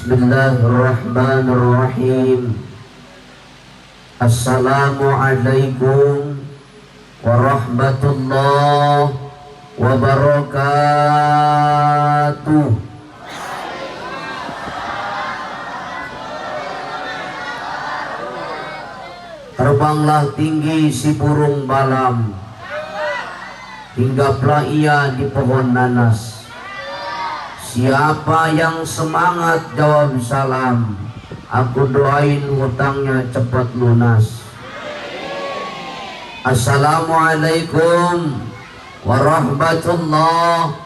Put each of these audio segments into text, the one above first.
Bismillahirrahmanirrahim. Assalamualaikum warahmatullahi wabarakatuh. Terbanglah tinggi si burung balam, hinggaplah ia di pohon nanas. Siapa yang semangat jawab salam, aku doain hutangnya cepat lunas. Assalamualaikum warahmatullahi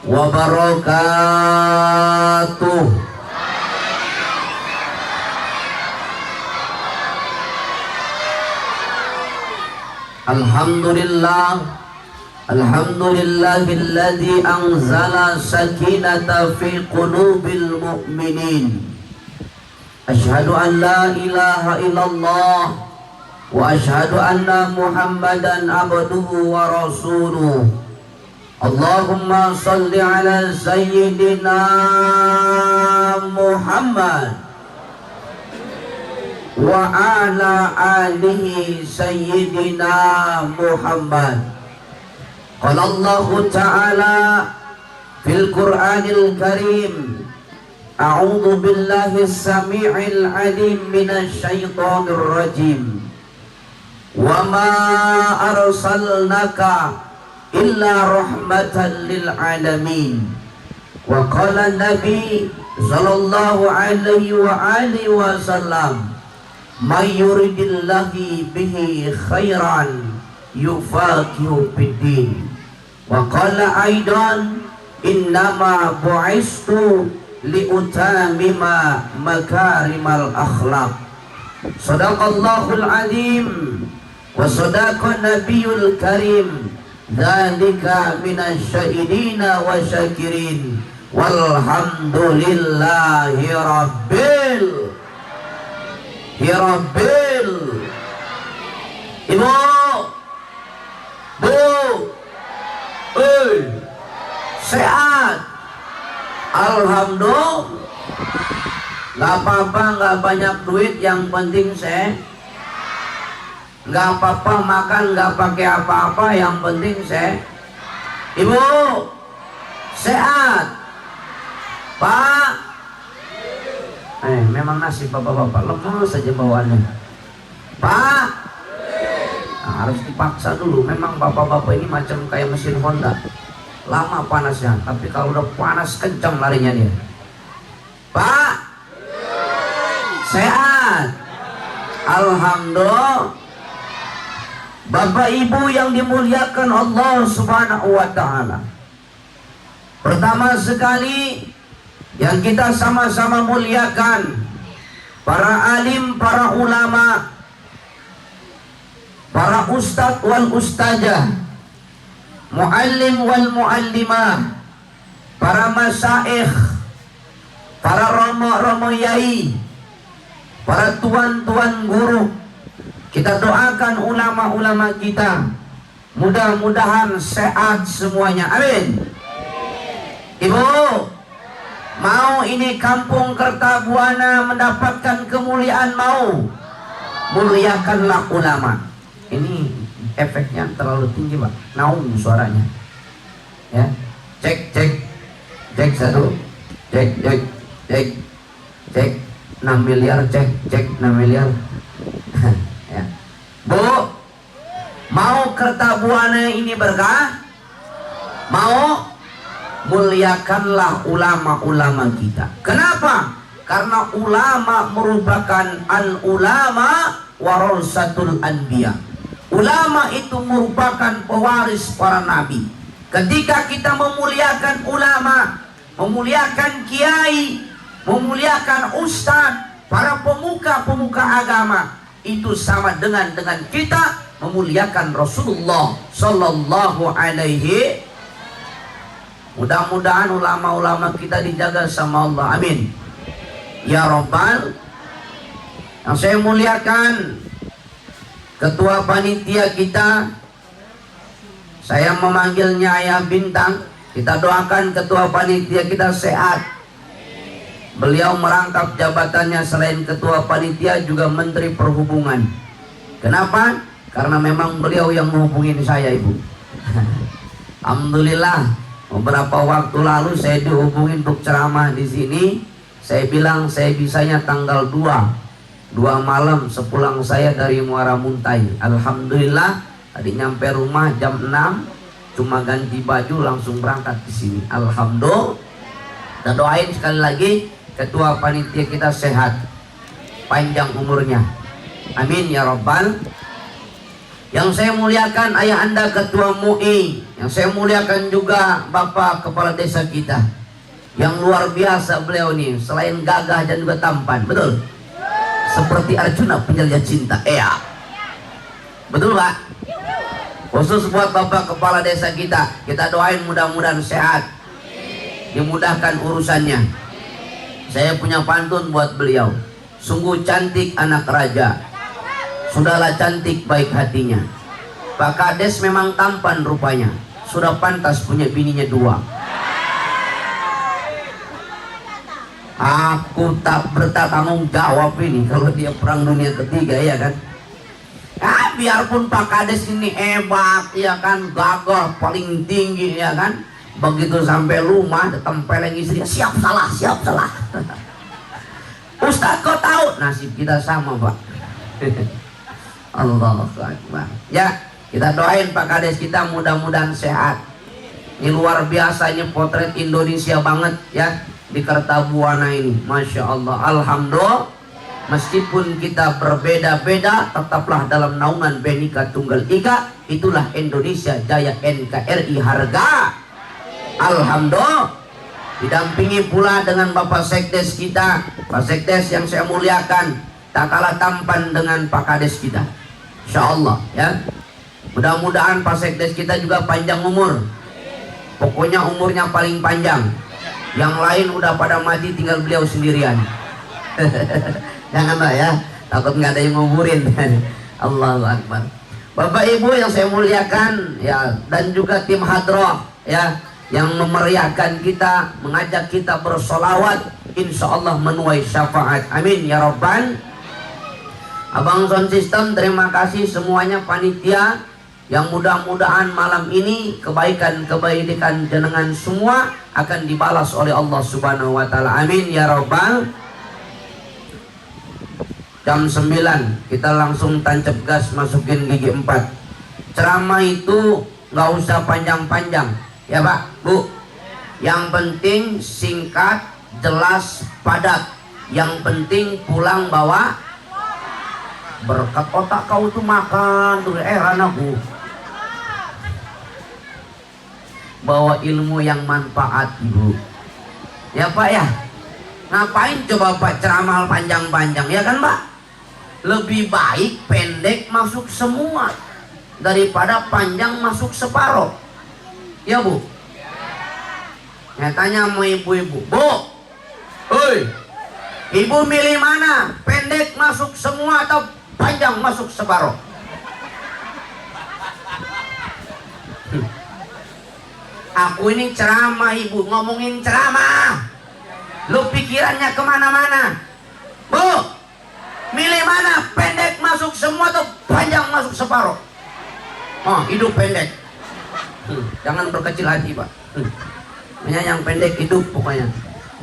wabarakatuh. Alhamdulillah, alhamdulillahilladzi anzala sakinata fi qulubil mu'minin. Asyhadu an la ilaha illallah wa asyhadu anna Muhammadan abduhu wa rasuluh. Allahumma salli ala sayyidina Muhammad wa ala alihi sayyidina Muhammad. Qala Allah Ta'ala fil Qur'anil Karim, a'udzu billahi as-sami'il 'alim minasy syaithanir rajim. Wa ma arsalnaka illa rahmatan lil alamin. Wa qala Nabi sallallahu alaihi wa alihi wasallam, may yuridillahu bihi khairan yufaqihu fiddin. Wa qala aidan, innama bu'istu liutamima makarimal akhlaq. Sadaqallahul azim wa sadaqan nabiyul karim. Dzalika minasyahidina wa syakirin. Walhamdulillahi rabbil Ibu, Bu, sehat, alhamdulillah. Gak apa-apa, gak banyak duit, yang penting sehat. Gak apa-apa makan, gak pakai apa-apa, yang penting sehat. Ibu, sehat. Pak, memang nasib bapak-bapak lemes saja bawaannya. Pak, nah, harus dipaksa dulu. Memang bapak-bapak ini macam kayak mesin Honda, lama panasnya, tapi kalau udah panas kencang larinya dia. Pak, sehat, alhamdulillah. Bapak ibu yang dimuliakan Allah Subhanahu wa ta'ala, pertama sekali yang kita sama-sama muliakan para alim, para ulama, para ustadz wal ustazah, muallim wal muallimah, para masyayikh, para romo-romo yai, para tuan-tuan guru. Kita doakan ulama-ulama kita, mudah-mudahan sehat semuanya, amin. Ibu, mau ini kampung Kertabuana mendapatkan kemuliaan, mau? Muliakanlah ulama. Ini efeknya terlalu tinggi, Pak. Naung suaranya. Ya. Cek, cek. Cek satu. Cek, cek, cek. Cek 6 miliar, cek, cek 6 miliar. Ya. Bu, mau Kertabuana ini berkah? Mau? Muliakanlah ulama-ulama kita. Kenapa? Karena ulama merupakan al-ulama warasatul anbiya. Ulama itu merupakan pewaris para nabi. Ketika kita memuliakan ulama, memuliakan kiai, memuliakan ustaz, para pemuka-pemuka agama, itu sama dengan kita memuliakan Rasulullah sallallahu alaihi. Mudah-mudahan ulama-ulama kita dijaga sama Allah, amin ya Rabbal. Yang saya muliakan ketua panitia kita, saya memanggilnya Ayah Bintang. Kita doakan ketua panitia kita sehat, Beliau merangkap jabatannya selain ketua panitia juga menteri perhubungan. Kenapa? Karena memang beliau yang menghubungin saya, Ibu. Alhamdulillah, beberapa waktu lalu saya dihubungin untuk ceramah di sini. Saya bilang saya bisanya tanggal 2 malam sepulang saya dari Muara Muntai. Alhamdulillah, tadi nyampe rumah jam 6, cuma ganti baju langsung berangkat di sini. Alhamdulillah. Kita doain sekali lagi ketua panitia kita sehat, panjang umurnya. Amin ya Rabbal. Yang saya muliakan ayah anda ketua MUI, yang saya muliakan juga bapak kepala desa kita, yang luar biasa beliau nih, selain gagah dan juga tampan, betul? Seperti Arjuna penjelajah cinta, iya. Betul Pak? Khusus buat bapak kepala desa kita doain mudah-mudahan sehat, dimudahkan urusannya. Saya punya pantun buat beliau. Sungguh cantik anak raja, sudahlah cantik baik hatinya. Pak Kades memang tampan rupanya, sudah pantas punya bininya 2. Aku tak bertanggung jawab ini kalau dia perang dunia ketiga, ya kan? Biarpun Pak Kades ini hebat, ya kan, gagah paling tinggi, ya kan, begitu sampai rumah ditempelin istrinya, siap salah. Ustadz kau tahu nasib kita sama Pak. Allahu Akbar. Ya, kita doain Pak Kades kita mudah-mudahan sehat. Ini luar biasa, ini potret Indonesia banget ya di Kertabuana ini, Masya Allah. Alhamdulillah. Meskipun kita berbeda-beda, tetaplah dalam naungan Bhinneka Tunggal Ika. Itulah Indonesia Jaya NKRI harga. Alhamdulillah. Didampingi pula dengan Bapak Sekdes kita, Pak Sekdes yang saya muliakan, tak kalah tampan dengan Pak Kades kita, Insya Allah ya. Mudah-mudahan Pak Sekdes kita juga panjang umur. Pokoknya umurnya paling panjang. Yang lain udah pada mati, tinggal beliau sendirian. Jangan Pak ya, takut nggak ada yang nguburin. Allahu Akbar. Bapak Ibu yang saya muliakan ya, dan juga tim hadroh ya, yang memeriahkan kita, mengajak kita bersolawat, insya Allah menuai syafaat. Amin ya Rabbal. Abang Sound System terima kasih semuanya, panitia, yang mudah-mudahan malam ini kebaikan jenengan semua akan dibalas oleh Allah Subhanahu wa Ta'ala. Amin ya Rabbal. Jam 9 kita langsung tancap gas masukin gigi 4. Ceramah itu nggak usah panjang-panjang ya Pak, Bu. Yang penting singkat, jelas, padat. Yang penting pulang bawa berkat. Otak kau tuh makan tuh anakku. Bawa ilmu yang manfaat, Ibu. Ya Pak ya. Ngapain coba Pak ceramah panjang-panjang, ya kan Pak? Lebih baik pendek masuk semua daripada panjang masuk separoh. Ya Bu. Saya tanya sama ibu-ibu, Bu, hei, ibu milih mana? Pendek masuk semua atau panjang masuk separoh? Aku ini ceramah, ibu ngomongin ceramah, lu pikirannya kemana-mana. Bu, milih mana? Pendek masuk semua atau panjang masuk separoh? Oh, hidup pendek. Jangan berkecil hati Pak. Yang pendek hidup pokoknya.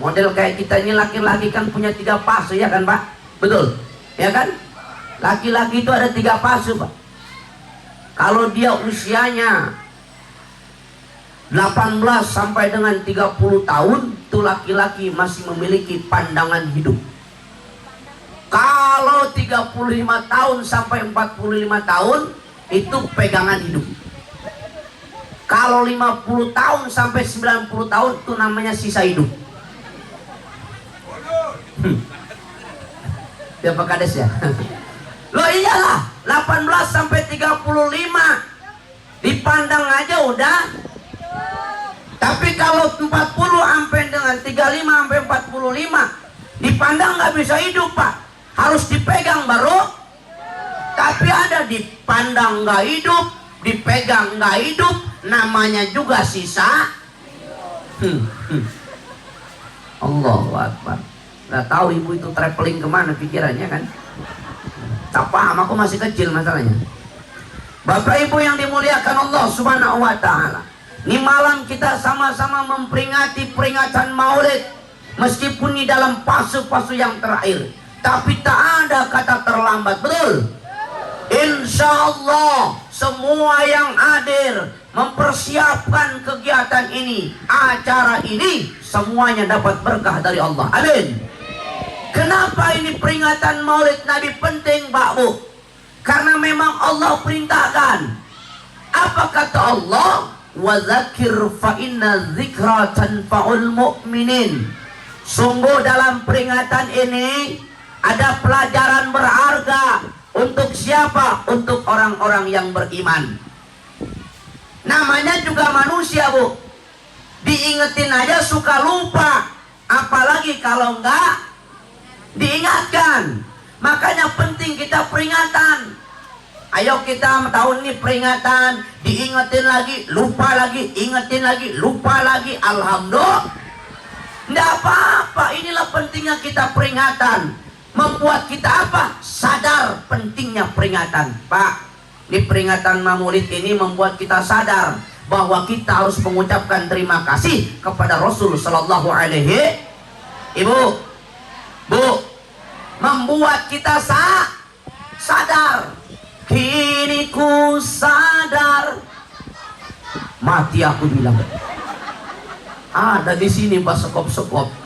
Model kayak kita ini laki-laki kan punya 3 fase, ya kan Pak? Betul, ya kan? Laki-laki itu ada 3 fase Pak. Kalau dia usianya 18 sampai dengan 30 tahun, itu laki-laki masih memiliki pandangan hidup. Kalau 35 tahun sampai 45 tahun, itu pegangan hidup. Kalau 50 tahun sampai 90 tahun, itu namanya sisa hidup. Ya Pak Kades ya. Loh iyalah, 18 sampai 35 dipandang aja udah. Tapi kalau 40 sampai dengan 35 sampai 45 dipandang nggak bisa hidup Pak. Harus dipegang baru. Tapi ada dipandang nggak hidup, dipegang nggak hidup, namanya juga sisa. Allahu Akbar. Nggak tahu ibu itu traveling kemana pikirannya kan. Tak paham, aku masih kecil masalahnya. Bapak ibu yang dimuliakan Allah subhanahu wa ta'ala, ini malam kita sama-sama memperingati peringatan maulid. Meskipun ini dalam fase-fase yang terakhir, tapi tak ada kata terlambat, betul? Insya Allah semua yang hadir mempersiapkan kegiatan ini, acara ini, semuanya dapat berkah dari Allah. Amin. Kenapa ini peringatan maulid Nabi penting, Pak Bu? Karena memang Allah perintahkan. Apa kata Allah? Wa dzakir fa inna dzikra tanfa'ul mu'minin. Sungguh dalam peringatan ini ada pelajaran berharga. Untuk siapa? Untuk orang-orang yang beriman. Namanya juga manusia, Bu. Diingetin aja suka lupa, apalagi kalau enggak diingatkan. Makanya penting kita peringatan. Ayo kita tahun ini peringatan, diingetin lagi, lupa lagi, ingetin lagi, lupa lagi. Alhamdulillah, enggak apa-apa. Inilah pentingnya kita peringatan. Membuat kita apa? Sadar pentingnya peringatan. Pak, di peringatan Maulid ini membuat kita sadar bahwa kita harus mengucapkan terima kasih kepada Rasul Sallallahu Alaihi. Ibu, Bu, membuat kita sadar. Kini ku sadar. Mati aku bilang. Ada di sini Pak sekop-sekop.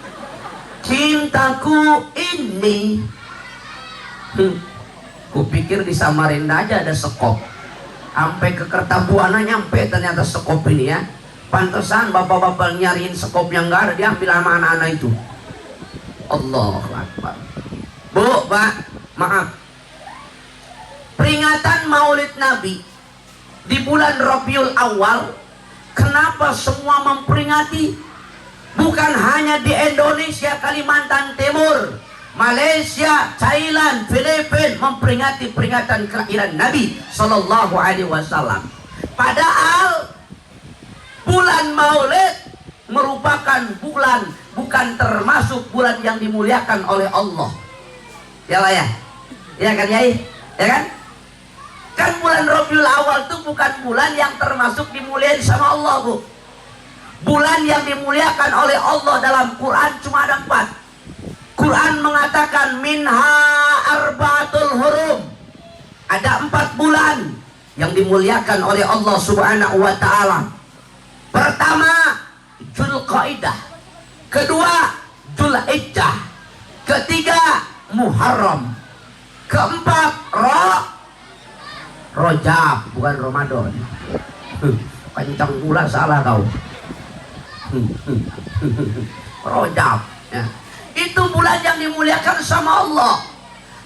Cintaku ini. Kupikir di Samarinda aja ada sekop. Sampai ke Kertabuana nyampe ternyata sekop ini ya. Pantesan bapak-bapak nyariin sekop yang enggak ada, diambil sama anak-anak itu. Allahu Akbar. Bu, Pak, maaf. Peringatan Maulid Nabi di bulan Rabiul Awal, kenapa semua memperingati? Bukan hanya di Indonesia, Kalimantan Timur, Malaysia, Thailand, Filipina memperingati peringatan kelahiran Nabi Sallallahu Alaihi Wasallam. Padahal bulan Maulid merupakan bulan, bukan termasuk bulan yang dimuliakan oleh Allah. Ya lah ya, ya kan ya, ya kan? Kan bulan Rabiul Awal itu bukan bulan yang termasuk dimuliakan sama Allah, Bu. Bulan yang dimuliakan oleh Allah dalam Quran cuma ada 4. Quran mengatakan minha arba'atul hurum. Ada 4 bulan yang dimuliakan oleh Allah Subhanahu wa ta'ala. Pertama, Dzulqa'dah. Kedua, Dzulhijjah. Ketiga, Muharram. Keempat, Rajab, bukan Ramadan. Kencang pula salah kau. Rajab ya. Itu bulan yang dimuliakan sama Allah.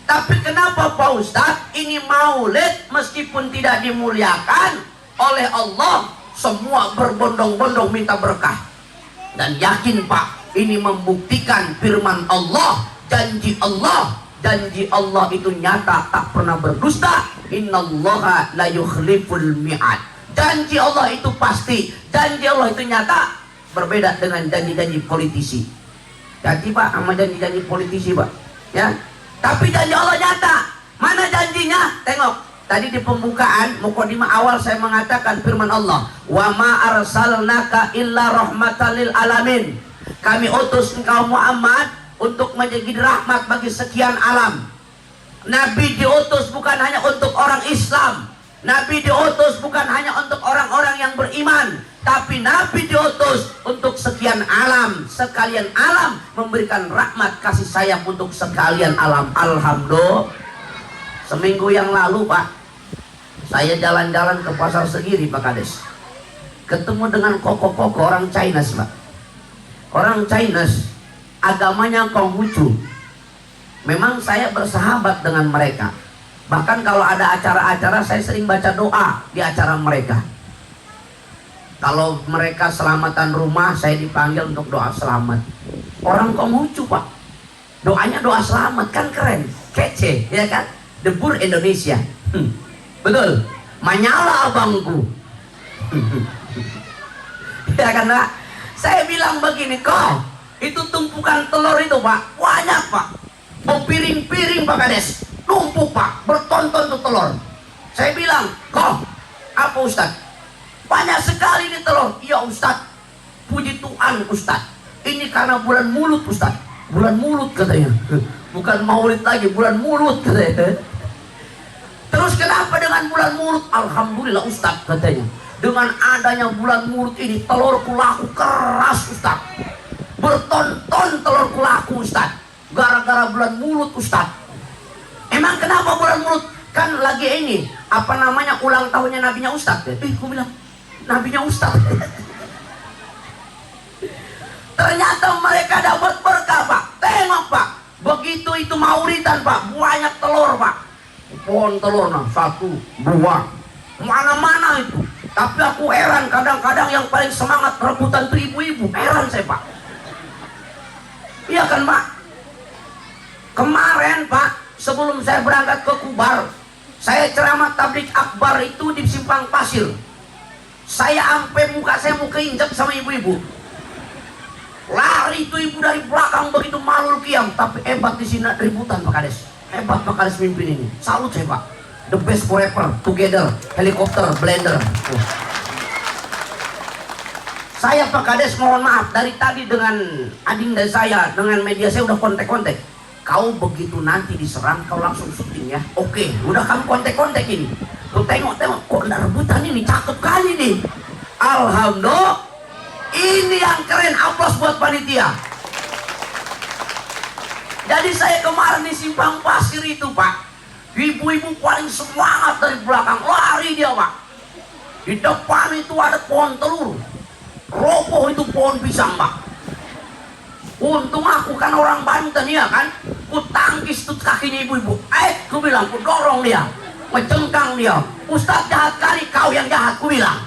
Tapi kenapa Pak Ustadz ini maulid meskipun tidak dimuliakan oleh Allah, semua berbondong-bondong minta berkah? Dan yakin Pak, ini membuktikan firman Allah, janji Allah itu nyata, tak pernah berdusta. Innallaha la yukhliful mi'ad. Janji Allah itu pasti, janji Allah itu nyata, berbeda dengan janji-janji politisi. Jadi Pak, sama janji-janji politisi Pak, ya. Tapi janji Allah nyata. Mana janjinya? Tengok, tadi di pembukaan mukadimah awal saya mengatakan firman Allah, wa ma arsalnaka illa rahmatan lil alamin. Kami utus engkau Muhammad untuk menjadi rahmat bagi sekian alam. Nabi diutus bukan hanya untuk orang Islam. Nabi diutus bukan hanya untuk orang-orang yang beriman, tapi Nabi diutus untuk sekian alam. Sekalian alam memberikan rahmat kasih sayang untuk sekalian alam. Alhamdulillah. Seminggu yang lalu Pak, saya jalan-jalan ke pasar Segiri Pak Kades, ketemu dengan koko-koko orang Chinese Pak. Orang Chinese agamanya Konghucu. Memang saya bersahabat dengan mereka. Bahkan kalau ada acara-acara saya sering baca doa di acara mereka. Kalau mereka selamatan rumah, saya dipanggil untuk doa selamat. Orang Konghucu Pak, doanya doa selamat, kan keren, kece, ya kan? Debur Indonesia. Betul. Manyala abangku. Ya kan Pak? Saya bilang begini, kok Itu tumpukan telur itu Pak, banyak Pak. Berpiring-piring Pak Kades, numpuk Pak, bertonton tuh telur. Saya bilang, kok apa Ustaz? Banyak sekali ini telur. Iya Ustaz, puji Tuhan Ustaz, ini karena bulan mulut Ustaz. Bulan mulut katanya, bukan maulid lagi, bulan mulut katanya. Terus kenapa dengan bulan mulut? Alhamdulillah Ustaz katanya, dengan adanya bulan mulut ini telurku laku keras Ustaz. Bertonton telurku laku Ustaz, gara-gara bulan mulut Ustaz. Emang kenapa bulan mulut? Kan lagi ini apa namanya, ulang tahunnya nabinya Ustaz. Aku bilang nabinya Ustaz. Ternyata mereka dapat berkah Pak. Tengok Pak, begitu itu maulidan Pak, banyak telur Pak. Pohon telur nah, 1, 2, mana-mana itu. Tapi aku heran, kadang-kadang yang paling semangat rebutan tuh ibu-ibu. Heran saya Pak. Iya kan Pak? Kemarin Pak, sebelum saya berangkat ke Kubar, saya ceramah tablik akbar itu di Simpang Pasir. Saya sampai muka saya mau keinjak sama ibu-ibu. Lari itu ibu dari belakang begitu malul kiam. Tapi hebat di sini ributan Pak Kades. Hebat Pak Kades mimpin ini. Salut saya Pak. The best forever, together, helikopter, blender. Saya Pak Kades mohon maaf, dari tadi dengan adinda saya, dengan media saya udah kontek-kontek. Kau begitu nanti diserang, kau langsung syuting ya. Oke, udah kamu kontek-kontek ini. Kau tengok-tengok, kok ada rebutan ini, cakep kali nih. Alhamdulillah. Ini yang keren, aplaus buat panitia. Jadi saya kemarin di Simpang Pasir itu Pak, ibu-ibu paling semangat dari belakang, lari dia Pak. Di depan itu ada pohon telur, roboh itu pohon pisang Pak. Untung aku kan orang Banten ya kan, ku tangkis tuh kakinya ibu-ibu. Ku bilang, ku dorong dia, mencengkang dia. Ustaz jahat kali, kau yang jahat, ku bilang.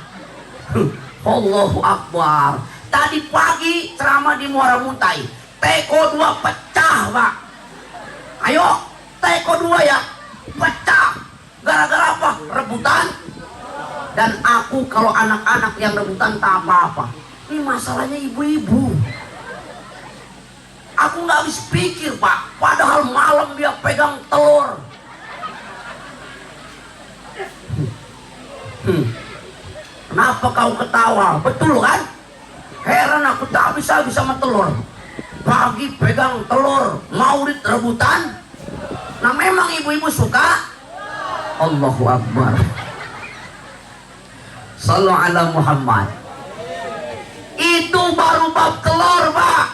Allahu Akbar. Tadi pagi ceramah di Muara Muntai, teko 2 pecah Pak. Ayo, teko 2 ya pecah. Gara-gara apa? Rebutan. Dan aku kalau anak-anak yang rebutan tak apa-apa. Ini masalahnya ibu-ibu. Aku nggak habis pikir Pak, padahal malam dia pegang telur. Kenapa kau ketawa? Betul kan? Heran aku tak bisa sama telur. Pagi pegang telur, maulid rebutan. Nah memang ibu-ibu suka. Allahu Akbar. Sallu ala Muhammad. Itu baru bab telur Pak.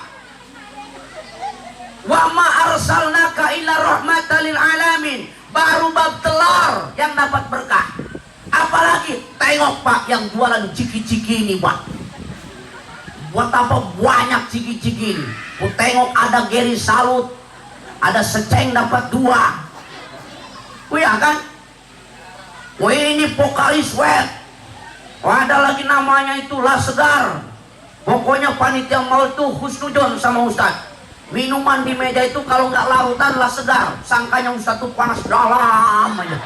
Wa ma arsalnaka illa rahmatan lil alamin. Baru bab telur yang dapat berkah. Apalagi tengok Pak yang jualan ciki-ciki ini Pak. Buat apa banyak ciki-ciki ini? Ku tengok ada Geri Salut, ada seceng dapat 2. Wih kan? Wih ini Pokari Sweat. Ada lagi namanya itu La Segar. Pokoknya panitia mau itu husnudon sama Ustaz. Minuman di meja itu kalau nggak lautan La Segar. Sangkanya Ustaz tuh panas dalam aja.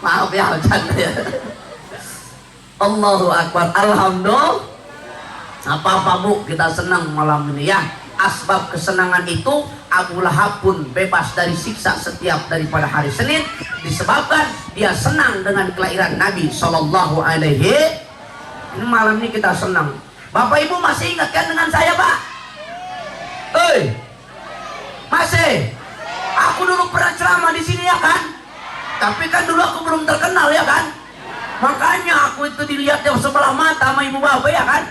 Maaf ya bercanda ya. Allahu Akbar. Alhamdulillah. Apa-apa Bu, kita senang malam ini ya. Asbab kesenangan itu Abu Lahab pun bebas dari siksa setiap daripada hari Senin, disebabkan dia senang dengan kelahiran Nabi Sallallahu Alaihi. Ini malam ini kita senang. Bapak Ibu masih ingat kan dengan saya Pak? Masih? Aku dulu pernah ceramah di sini ya kan? Tapi kan dulu aku belum terkenal ya kan? Makanya aku itu dilihat yang sebelah mata sama ibu bapak ya kan?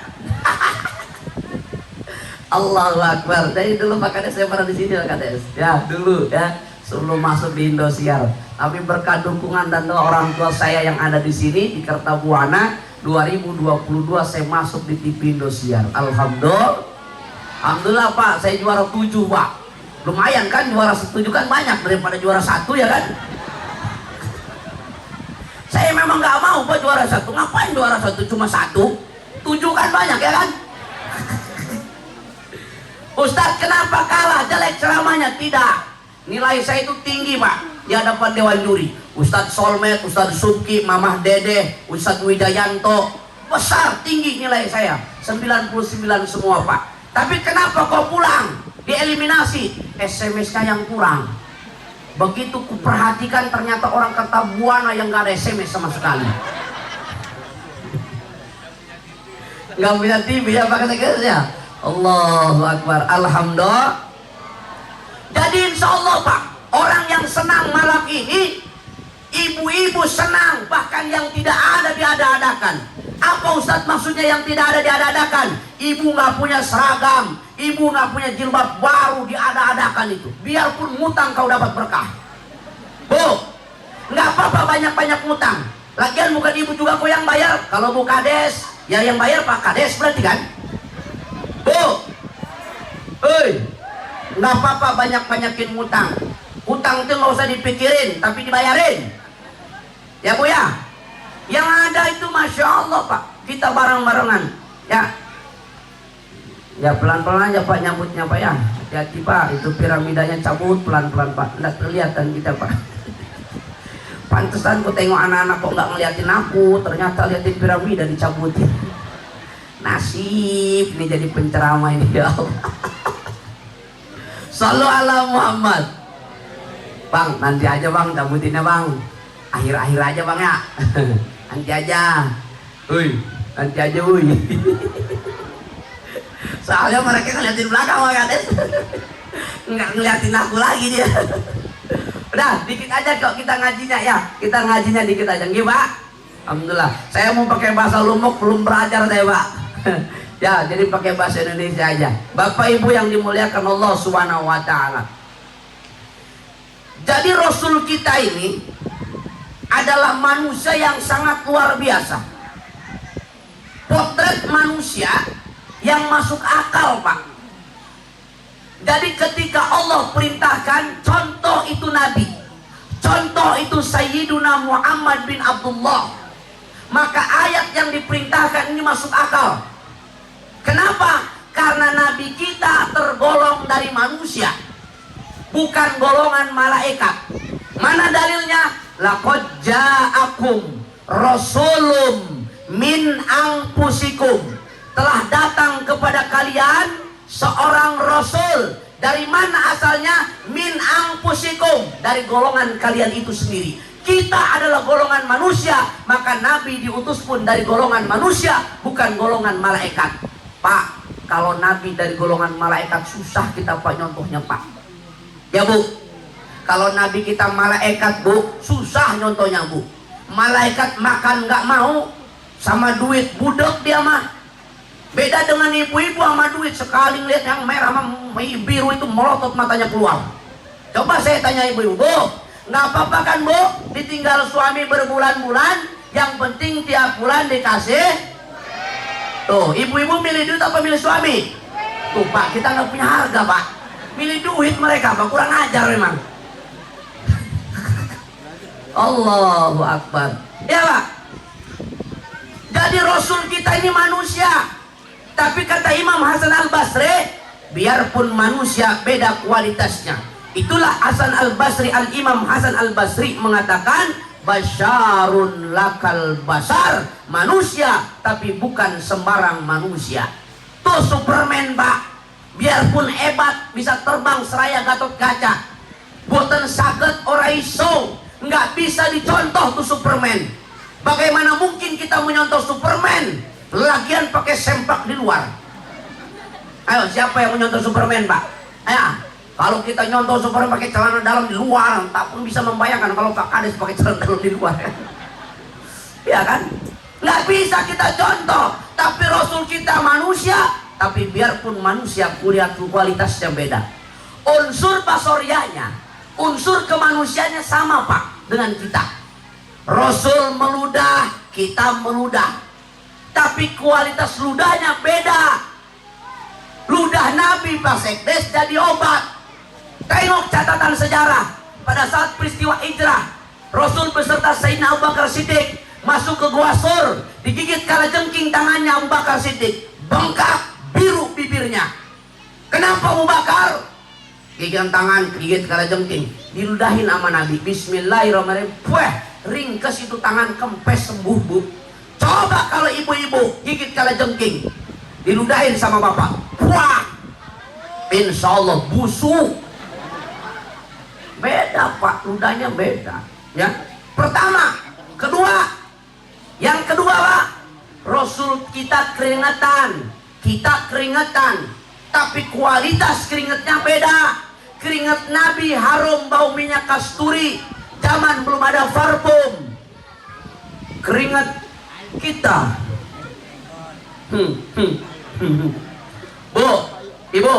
Allahu Akbar. Dari dulu makanya saya pernah di sini Pak Kades. Ya dulu ya sebelum masuk di Indosiar. Tapi berkat dukungan dan doa orang tua saya yang ada di sini di Kertabuana, 2022 saya masuk di TV Indosiar. Alhamdulillah. Alhamdulillah Pak, saya juara 7 Pak. Lumayan kan, juara 7 kan banyak daripada juara 1 ya kan? Saya memang nggak mau Pak juara 1. Ngapain juara 1 cuma 1? 7 kan banyak ya kan? Ustadz kenapa kalah? Jelek ceramahnya? Tidak. Nilai saya itu tinggi Pak di hadapan Dewan Juri. Ustadz Solmed, Ustadz Subki, Mamah Dede, Ustadz Wijayanto, besar, tinggi nilai saya 99 semua Pak. Tapi kenapa kau pulang? Dieliminasi, SMS-nya yang kurang. Begitu kuperhatikan ternyata orang Kertabuana yang gak ada SMS sama sekali. Gak punya TV ya Pak ya. Allahu Akbar, Alhamdulillah. Jadi insya Allah Pak, orang yang senang malam ini, ibu-ibu senang, bahkan yang tidak ada diada-adakan. Apa Ustadz maksudnya yang tidak ada diada-adakan? Ibu nggak punya seragam, ibu nggak punya jilbab baru diada-adakan itu. Biarpun ngutang kau dapat berkah. Bu, nggak apa-apa banyak-banyak ngutang. Lagian bukan ibu juga kau yang bayar. Kalau bu kades, ya yang bayar Pak Kades berarti kan? Bu, nggak apa-apa banyak-banyakin ngutang. Utang itu nggak usah dipikirin, tapi dibayarin. Ya Bu ya. Yang ada itu Masya Allah Pak, kita bareng-barengan. Ya. Ya pelan-pelan aja Pak nyambutnya Pak ya. Hati-hati Pak, itu piramidanya cabut pelan-pelan Pak. Nggak kelihatan kita Pak. Pantesan ku tengok anak-anak kok nggak ngeliatin aku, ternyata liatin piramida dicabutin. Nasib ini jadi penceramah ini ya Allah. Sallu ala Muhammad. Bang, nanti aja Bang cabutinnya Bang. Akhir-akhir aja Bang ya. Nanti aja. Nanti aja Soalnya mereka ngeliatin belakang Bang Kades. Nggak ngeliatin aku lagi dia. Udah, dikit aja kok kita ngajinya ya. Kita ngajinya dikit aja, nggih Pak. Alhamdulillah. Saya mau pakai bahasa Lumuk, belum belajar saya Pak. Ya, jadi pakai bahasa Indonesia aja. Bapak Ibu yang dimuliakan Allah Subhanahu wa taala. Jadi Rasul kita ini adalah manusia yang sangat luar biasa. Potret manusia yang masuk akal Pak. Jadi ketika Allah perintahkan, contoh itu Nabi, contoh itu Sayyiduna Muhammad bin Abdullah, maka ayat yang diperintahkan ini masuk akal. Kenapa? Karena Nabi kita tergolong dari manusia, bukan golongan malaikat. Mana dalilnya? Laqad ja'akum rasulun min anfusikum. Telah datang kepada kalian seorang rasul. Dari mana asalnya? Min anfusikum, dari golongan kalian itu sendiri. Kita adalah golongan manusia, maka Nabi diutus pun dari golongan manusia, bukan golongan malaikat. Pak, kalau Nabi dari golongan malaikat susah kita Pak nyontohnya Pak. Ya Bu, kalau Nabi kita malaikat Bu, susah nyontohnya Bu. Malaikat makan nggak mau, sama duit budek dia mah. Beda dengan ibu-ibu sama duit, sekali lihat yang merah sama biru itu melotot matanya keluar. Coba saya tanya ibu-ibu, Bu, nggak apa-apa kan Bu ditinggal suami berbulan-bulan, yang penting tiap bulan dikasih. Tuh, ibu-ibu milih duit apa milih suami? Tuh Pak, kita nggak punya harga Pak. Milih duit mereka Pak, kurang ajar memang. Allahu Akbar. Ya Pak. Jadi Rasul kita ini manusia. Tapi kata Imam Hasan Al-Basri, biarpun manusia beda kualitasnya. Itulah Hasan Al-Basri, Al-Imam Hasan Al-Basri mengatakan, basyarun lakal basar, manusia tapi bukan sembarang manusia. Tuh Superman Pak, biarpun hebat bisa terbang seraya Gatot Kaca, boten saged ora iso, nggak bisa dicontoh tuh Superman. Bagaimana mungkin kita menyontoh Superman? Lagian pakai sempak di luar. Ayo, siapa yang menyontoh Superman Pak? Ayo, kalau kita nyontoh Superman pakai celana dalam di luar, tak pun bisa membayangkan kalau Pak Kades pakai celana dalam di luar. Ya kan? Nggak bisa kita contoh. Tapi Rasul kita manusia, tapi biarpun manusia kualitasnya beda. Unsur basoriahnya, unsur kemanusiaannya sama Pak dengan kita. Rasul meludah, kita meludah. Tapi kualitas ludahnya beda. Ludah Nabi Pak Sekdes jadi obat. Tengok catatan sejarah. Pada saat peristiwa hijrah, Rasul beserta Sayyidina Abu Bakar Siddiq masuk ke Gua Sur, digigit kalajengking tangannya Abu Bakar Siddiq, bengkak biru bibirnya. Kenapa Abu Bakar? Gigitan tangan, gigit kalajengking, diludahin sama Nabi. Bismillahirrahmanirrahim. Pueh, ringkes itu tangan, kempes sembuh Bu. Coba kalau ibu-ibu gigit kalajengking, diludahin sama bapak, wah, insya Allah busuk. Beda pak, ludahnya beda. Ya, pertama, kedua, yang kedua pak, Rasul kita keringetan, tapi kualitas keringetnya beda. Keringat Nabi harum bau minyak kasturi, zaman belum ada parfum. Keringat kita, Bu, Ibu,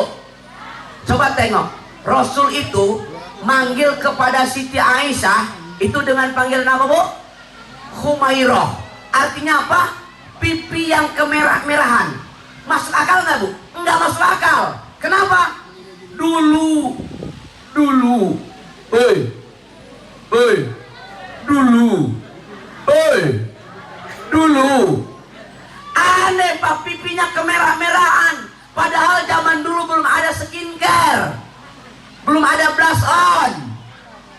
coba tengok, Rasul itu manggil kepada Siti Aisyah itu dengan panggilan apa, Bu? Humairah. Artinya apa? Pipi yang kemerah-merahan. Masuk akal nggak, Bu? Enggak masuk akal. Kenapa? Dulu, dulu. Aneh pak, pipinya kemerah-merahan. Padahal zaman dulu belum ada skincare, belum ada blush on,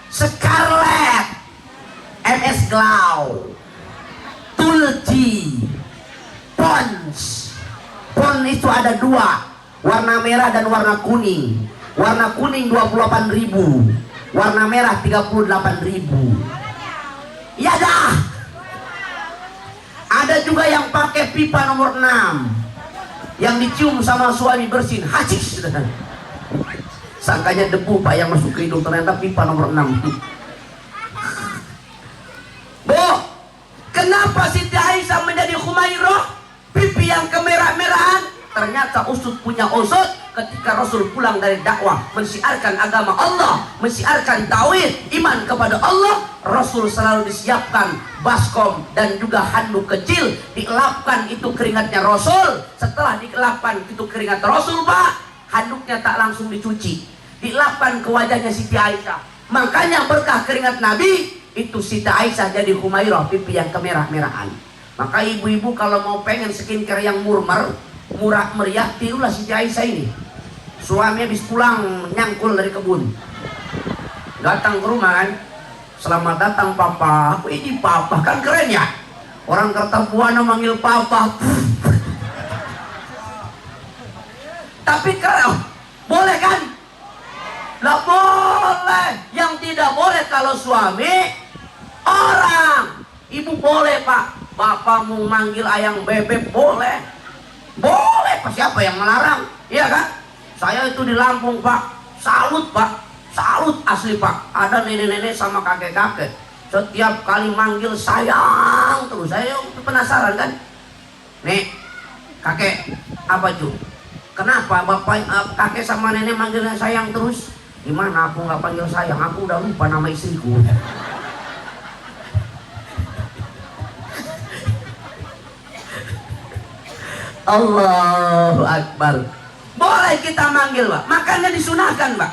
Scarlett, MS Glow, Tulsi, Pons. Pons itu ada dua, warna merah dan warna kuning. Warna kuning 28.000, warna merah 38.000. Ya dah. Ada juga yang pakai pipa nomor 6, yang dicium sama suami bersin, hacis. Sangkanya debu pak yang masuk ke hidung, ternyata pipa nomor 6. Bu, kenapa Siti Aisyah menjadi Humairah? Pipi yang kemerah-merahan. Ternyata usut punya usut. Ketika Rasul pulang dari dakwah, mensiarkan agama Allah, mensiarkan tauhid, iman kepada Allah, Rasul selalu disiapkan baskom dan juga handuk kecil, dielapkan itu keringatnya Rasul. Setelah dielapkan itu keringat Rasul pak, handuknya tak langsung dicuci, dielapkan ke wajahnya Siti Aisyah. Makanya berkah keringat Nabi itu Siti Aisyah jadi Humairah, pipi yang kemerah-merahan. Maka ibu-ibu kalau mau pengen skincare yang murah meriah, tirulah Siti Aisyah ini. Suami habis pulang nyangkul dari kebun, datang ke rumah kan, selamat datang papa. Ini papa kan keren ya, orang Kertabuana manggil papa. Tapi kalau boleh kan? Nggak boleh. Yang tidak boleh kalau suami orang. Ibu boleh pak, bapak mau manggil ayang bebek boleh, boleh pak, siapa yang melarang? Iya kan? Saya itu di Lampung pak, salut asli pak. Ada nenek-nenek sama kakek-kakek, setiap kali manggil sayang terus. Saya penasaran kan, nih kakek apa itu? Kenapa bapak kakek sama nenek manggilnya sayang terus? Gimana aku nggak panggil sayang? Aku udah lupa nama istriku. Allahu Akbar. Boleh kita manggil pak, makanya disunahkan pak.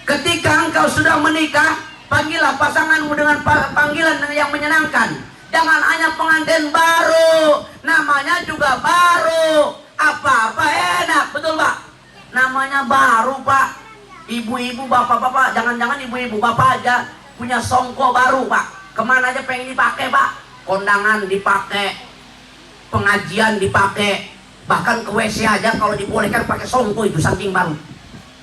Ketika engkau sudah menikah, panggillah pasanganmu dengan panggilan yang menyenangkan. Jangan hanya pengantin baru, namanya juga baru, apa-apa enak, betul pak? Namanya baru pak. Ibu-ibu, bapak-bapak, jangan-jangan ibu-ibu, bapak aja punya songko baru pak. Kemana aja pengen dipakai pak? Kondangan dipakai, pengajian dipakai, bahkan ke WC aja kalau dibolehkan pakai songko, itu saking baru.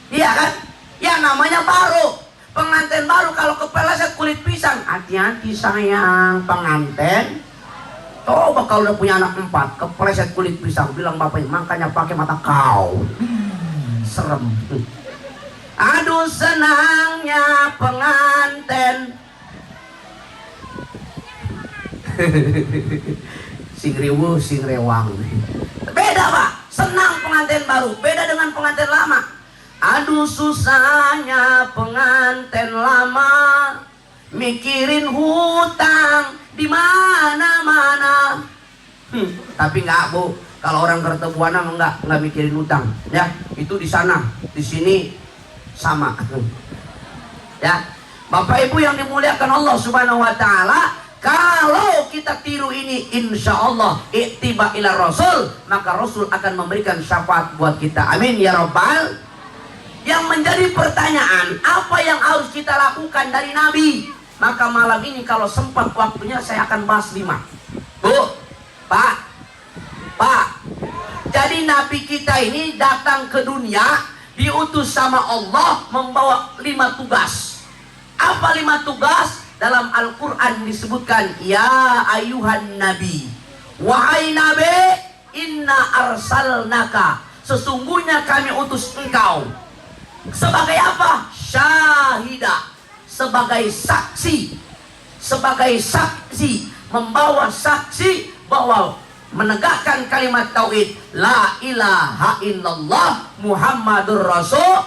Iya kan? Ya namanya baru. Pengantin baru kalau kepeleset kulit pisang, hati-hati sayang pengantin. Coba kalau udah punya anak 4 kepeleset kulit pisang, bilang bapaknya makanya pakai mata kau. Serem. Aduh senangnya pengantin. Sing riwu sing rewang. Beda pak, senang pengantin baru, beda dengan pengantin lama. Aduh susahnya pengantin lama, mikirin hutang di mana-mana. Tapi enggak bu, kalau orang Kertebuana enggak mikirin hutang, ya itu di sana, di sini sama. Ya, Bapak Ibu yang dimuliakan Allah Subhanahu Wa Taala. Kalau kita tiru ini, insya Allah ittiba ila Rasul, maka Rasul akan memberikan syafaat buat kita. Amin ya Rabbal. Yang menjadi pertanyaan, apa yang harus kita lakukan dari Nabi? Maka malam ini kalau sempat waktunya saya akan bahas 5. Bu, Pak. Jadi Nabi kita ini datang ke dunia, diutus sama Allah membawa 5 tugas. Apa 5 tugas? Dalam Al-Quran disebutkan, ya ayuhan nabi, wahai nabi, inna arsalnaka, sesungguhnya kami utus engkau sebagai apa? Syahida, sebagai saksi, membawa saksi bahwa menegakkan kalimat tauhid, la ilaha illallah Muhammadur Rasul.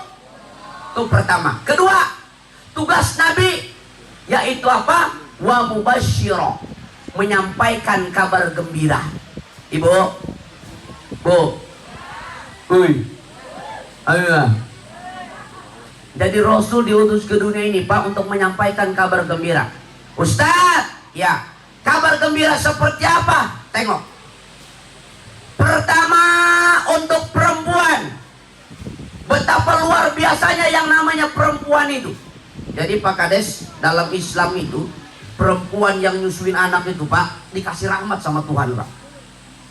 Itu pertama. Kedua, tugas Nabi yaitu apa? Wa mubasysyira, menyampaikan kabar gembira. Ibu, ayo. Jadi Rasul diutus ke dunia ini, Pak, untuk menyampaikan kabar gembira. Ustaz, ya, kabar gembira seperti apa? Tengok. Pertama, untuk perempuan, betapa luar biasanya yang namanya perempuan itu. Jadi Pak Kades, dalam Islam itu perempuan yang nyusuin anak itu, Pak, dikasih rahmat sama Tuhan, Pak.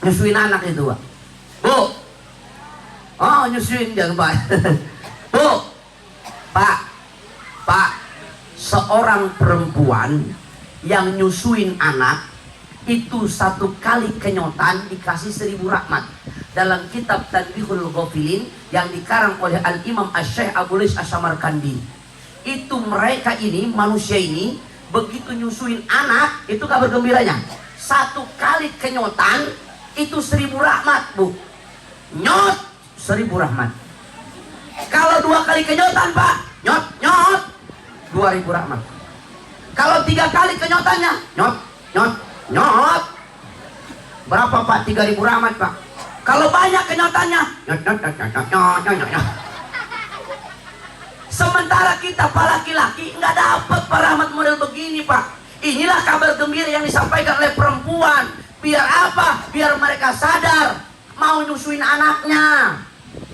Nyusuin anak itu, Pak. Bu, oh nyusuin jangan, Pak. Bu, Pak, seorang perempuan yang nyusuin anak itu 1 kali kenyotan dikasih 1000 rahmat. Dalam kitab Tanbihul Ghafilin yang dikarang oleh Al-Imam Asy-Syaikh Abu Lais Asy-Syamarkandi, itu mereka ini, manusia ini, begitu nyusuin anak, itu kabar gembiranya 1 kali kenyotan itu 1000 rahmat, Bu. Nyot 1000 rahmat. Kalau 2 kali kenyotan, Pak, nyot 2000 rahmat. Kalau 3 kali kenyotannya, nyot. Berapa, Pak? 3000 rahmat, Pak. Kalau banyak kenyotannya, nyot. Sementara kita para laki-laki nggak dapat rahmat model begini, Pak. Inilah kabar gembira yang disampaikan oleh perempuan. Biar apa? Biar mereka sadar mau nyusuin anaknya.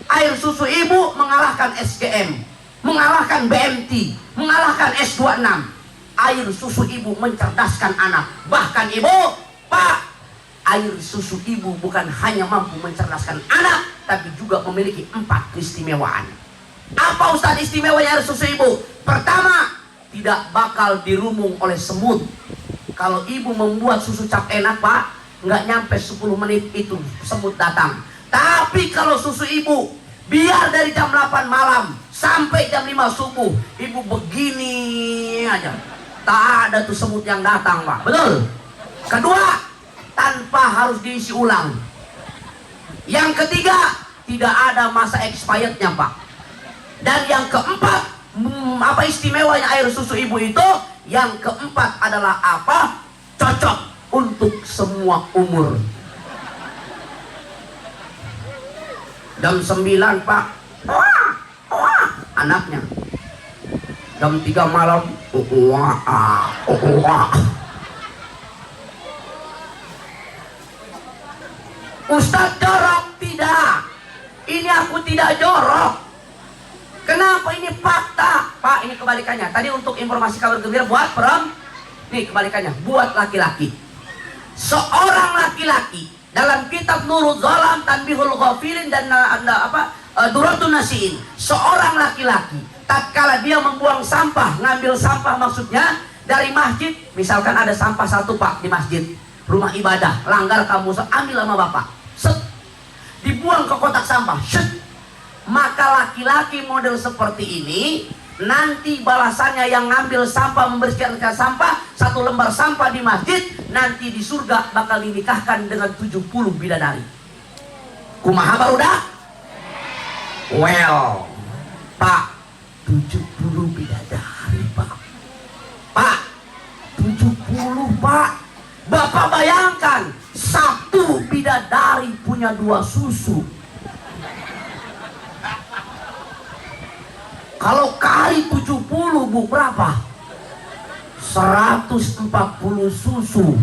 Air susu ibu mengalahkan SGM, mengalahkan BMT, mengalahkan S26. Air susu ibu mencerdaskan anak. Bahkan ibu, Pak, air susu ibu bukan hanya mampu mencerdaskan anak, tapi juga memiliki 4 keistimewaan. Apa Ustaz istimewanya air susu ibu? Pertama, tidak bakal dirumung oleh semut. Kalau ibu membuat susu cap enak, Pak, nggak nyampe 10 menit itu semut datang. Tapi kalau susu ibu, biar dari jam 8 malam sampai jam 5 subuh, ibu begini aja, tak ada tuh semut yang datang, Pak. Betul? Kedua, tanpa harus diisi ulang. Yang ketiga, tidak ada masa expirednya, Pak. Dan yang keempat, apa istimewanya air susu ibu itu? Yang keempat adalah apa? Cocok untuk semua umur. Jam 9, Pak, wah, anaknya. Jam 3 malam, wah. Ustaz jorok? Tidak. Ini aku tidak jorok. Kenapa? Ini fakta, Pak. Ini kebalikannya. Tadi untuk informasi kabar gembira buat nih kebalikannya, buat laki-laki. Seorang laki-laki dalam kitab Nurul Zalam, Tanbihul Ghafilin, dan Duratun Nasiin, seorang laki-laki tatkala dia membuang sampah, ngambil sampah maksudnya dari masjid, misalkan ada sampah 1, Pak, di masjid, rumah ibadah, langgar kamu, ambil sama Bapak, set, dibuang ke kotak sampah, set. Maka laki-laki model seperti ini nanti balasannya yang ngambil sampah, membersihkan sampah, 1 lembar sampah di masjid, nanti di surga bakal dinikahkan dengan 70 bidadari. Kumaha barudak? Well, Pak, 70 bidadari, Pak. Pak, 70, Pak. Bapak bayangkan, 1 bidadari punya 2 susu. Kalau kali 70, Bu, berapa? 140 susu.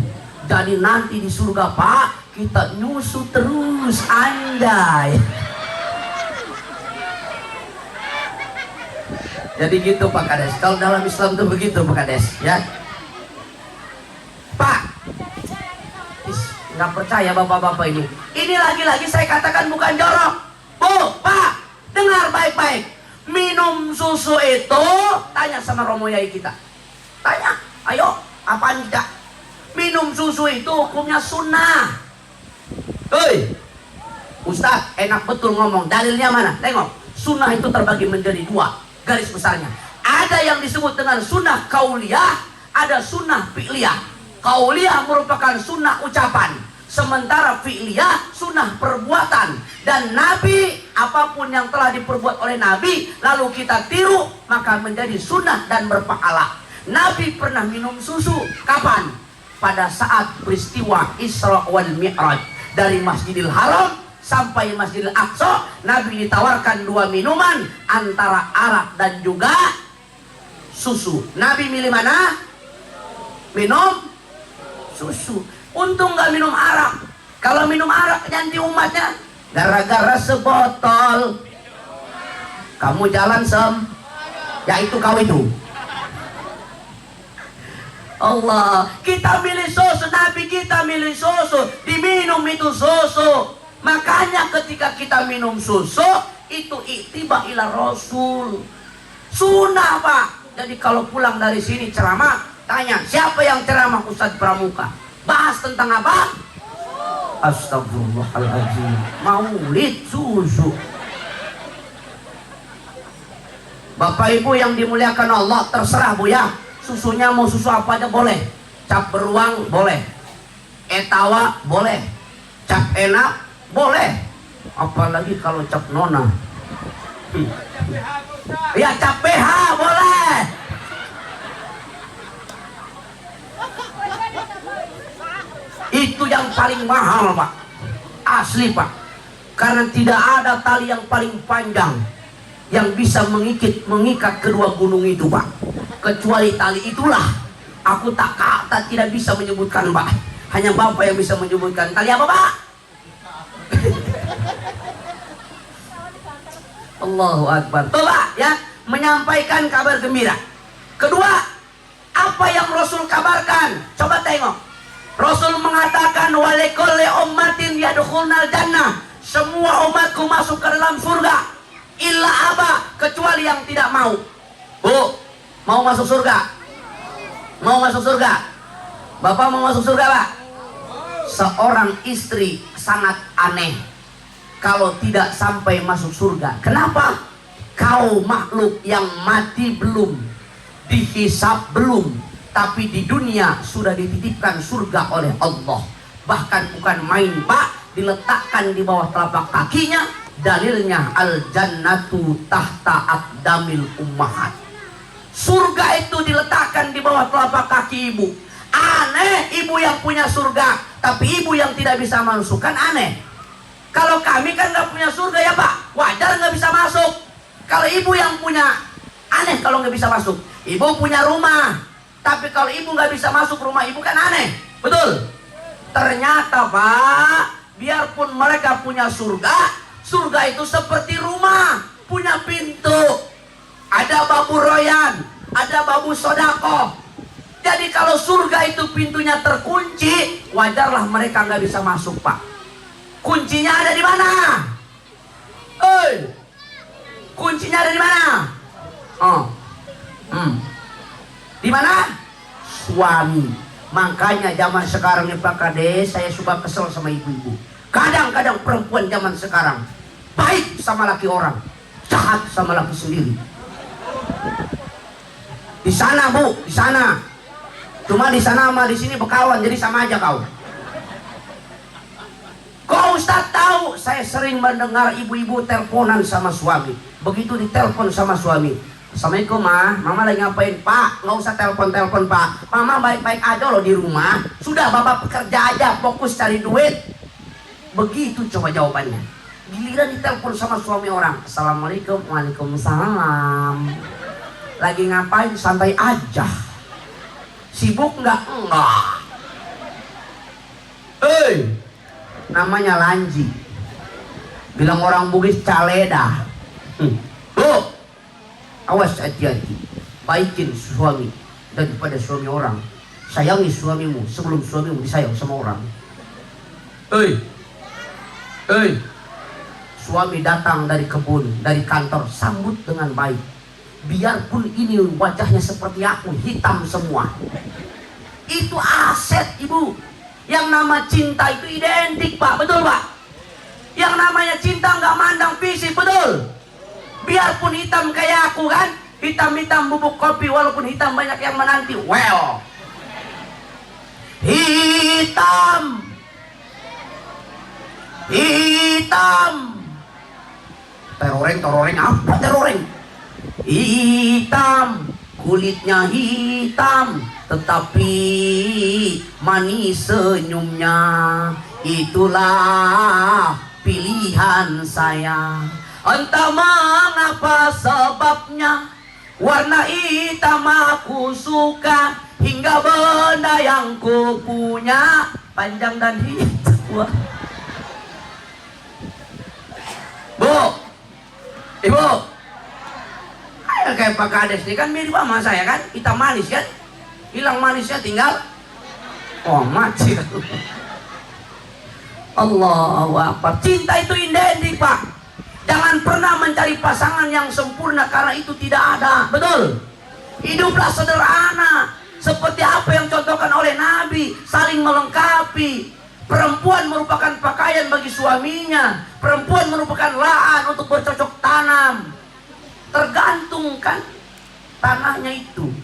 Jadi nanti di surga, Pak, kita nyusu terus, anjay. Jadi gitu, Pak Kades. Kalau dalam Islam itu begitu, Pak Kades, ya. Pak, Nggak percaya bapak-bapak ini. Ini lagi-lagi saya katakan bukan jorok. Bu, Pak, dengar baik-baik. Minum susu itu, tanya sama Romo Yai kita. Tanya, ayo, apaan kita? Minum susu itu hukumnya sunnah. Hei, Ustadz, enak betul ngomong. Dalilnya mana? Tengok, sunnah itu terbagi menjadi dua garis besarnya. Ada yang disebut dengan sunnah kauliyah, ada sunnah fi'liyah. Kauliyah merupakan sunnah ucapan, sementara fi'liyah sunnah perbuatan. Dan Nabi, apapun yang telah diperbuat oleh Nabi lalu kita tiru, maka menjadi sunnah dan berpahala. Nabi pernah minum susu, kapan? Pada saat peristiwa Isra wal Mi'raj. Dari Masjidil Haram sampai Masjidil Aqsa, Nabi ditawarkan dua minuman, antara arak dan juga susu. Nabi milih mana? Minum susu. Untung nggak minum arak. Kalau minum arak ganti umatnya gara-gara sebotol. Kamu jalan ya itu kau itu. Allah, kita milih susu, Nabi kita milih susu, diminum itu susu. Makanya ketika kita minum susu itu ittiba ila Rasul. Sunnah, Pak. Jadi kalau pulang dari sini ceramah, tanya, siapa yang ceramah? Ustadz Pramuka. Bahas tentang apa? Astagfirullahaladzim. Maulid susu. Bapak Ibu yang dimuliakan Allah, terserah Bu ya. Susunya mau susu apa aja boleh. Cap beruang boleh. Etawa boleh. Cap enak boleh. Apalagi kalau cap nona. Ya cap BH boleh. Itu yang paling mahal, Pak. Asli, Pak. Karena tidak ada tali yang paling panjang yang bisa mengikat kedua gunung itu, Pak. Kecuali tali itulah. Aku tidak bisa menyebutkan, Pak. Hanya Bapak yang bisa menyebutkan. Tali apa, Pak? Allahu Akbar. Tuh, Pak, ya, menyampaikan kabar gembira. Kedua, apa yang Rasul kabarkan? Coba tengok. Rasul mengatakan walikulli ummatin yadkhulnal jannah. Semua umatku masuk ke dalam surga. Illa aba, kecuali yang tidak mau. Bu, mau masuk surga? Mau masuk surga? Bapak mau masuk surga, Pak? Seorang istri sangat aneh kalau tidak sampai masuk surga. Kenapa? Kau makhluk yang mati belum, dihisab belum, tapi di dunia sudah dititipkan surga oleh Allah. Bahkan bukan main, Pak, diletakkan di bawah telapak kakinya. Dalilnya al-jannatu tahta aqdamil ummahat. Surga itu diletakkan di bawah telapak kaki ibu. Aneh ibu yang punya surga, tapi ibu yang tidak bisa masuk, kan aneh. Kalau kami kan nggak punya surga ya, Pak, wajar nggak bisa masuk. Kalau ibu yang punya, aneh kalau nggak bisa masuk. Ibu punya rumah, tapi kalau ibu nggak bisa masuk rumah ibu kan aneh, betul? Ternyata, Pak, biarpun mereka punya surga, surga itu seperti rumah, punya pintu. Ada babu royan, ada babu sodako. Jadi kalau surga itu pintunya terkunci, wajarlah mereka nggak bisa masuk, Pak. Kuncinya ada di mana? Kuncinya ada di mana? Di mana? Suami. Makanya zaman sekarang nih Pak Kades, saya suka kesel sama ibu-ibu. Kadang-kadang perempuan zaman sekarang baik sama laki orang, jahat sama laki sendiri. Di sana, Bu, di sana. Cuma di sana sama di sini berkawan, jadi sama aja kau. Kau Ustaz tahu, saya sering mendengar ibu-ibu teleponan sama suami. Begitu ditelepon sama suami, Assalamualaikum, Mama lagi ngapain? Pak, nggak usah telepon-telepon, Pak. Mama baik-baik aja loh di rumah. Sudah Bapak bekerja aja, fokus cari duit. Begitu coba jawabannya. Giliran ditelepon sama suami orang, Assalamualaikum, Waalaikumsalam. Lagi ngapain? Santai aja. Sibuk nggak? Enggak. Namanya lanji. Bilang orang Bugis caleda. Tuh, awas hati-hati. Baikin suami daripada suami orang. Sayangi suamimu sebelum suamimu disayang sama orang. Hei, hei. Suami datang dari kebun, dari kantor, sambut dengan baik. Biarpun ini wajahnya seperti aku, hitam semua. Itu aset, ibu. Yang nama cinta itu identik, Pak. Betul, Pak? Yang namanya cinta nggak mandang fisik, betul? Biarpun hitam kayak aku kan, hitam-hitam bubuk kopi, walaupun hitam banyak yang menanti. Well, hitam, hitam. Teroreng apa teroreng? Hitam, kulitnya hitam, tetapi manis senyumnya. Itulah pilihan saya. Entah mengapa sebabnya, warna hitam aku suka. Hingga benda yang ku punya panjang dan hitam. Bu, ibu, ayo kayak Pak Kades ini kan mirip sama saya kan, hitam manis kan, hilang manisnya tinggal, oh mati. Allahu Akbar. Cinta itu identik, Pak. Jangan pernah mencari pasangan yang sempurna karena itu tidak ada, betul? Hiduplah sederhana, seperti apa yang contohkan oleh Nabi, saling melengkapi. Perempuan merupakan pakaian bagi suaminya. Perempuan merupakan lahan untuk bercocok tanam. Tergantung kan tanahnya itu.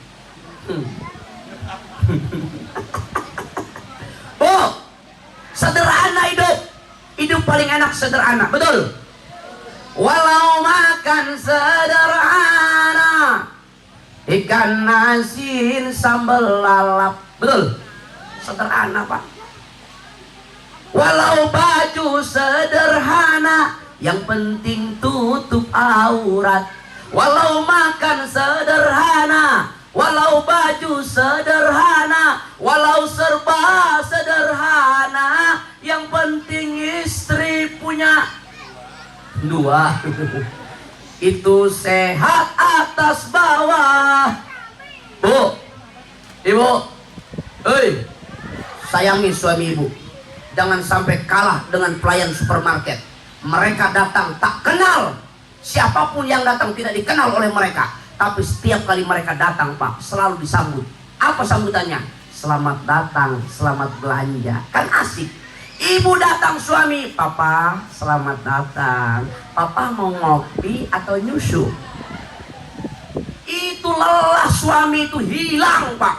Oh, sederhana hidup. Hidup paling enak sederhana, betul? Walau makan sederhana, ikan asin sambal lalap, betul? Sederhana, Pak. Walau baju sederhana, yang penting tutup aurat. Walau makan sederhana, walau baju sederhana, walau serba sederhana, yang penting istri punya dua. Itu sehat atas bawah. Bu, ibu, hei, sayangi suami ibu. Jangan sampai kalah dengan pelayan supermarket. Mereka datang tak kenal. Siapapun yang datang tidak dikenal oleh mereka. Tapi setiap kali mereka datang, Pak, selalu disambut. Apa sambutannya? Selamat datang, selamat belanja. Kan asik. Ibu datang suami, Papa selamat datang. Papa mau ngopi atau nyusu? Itu lelah suami itu hilang, Pak.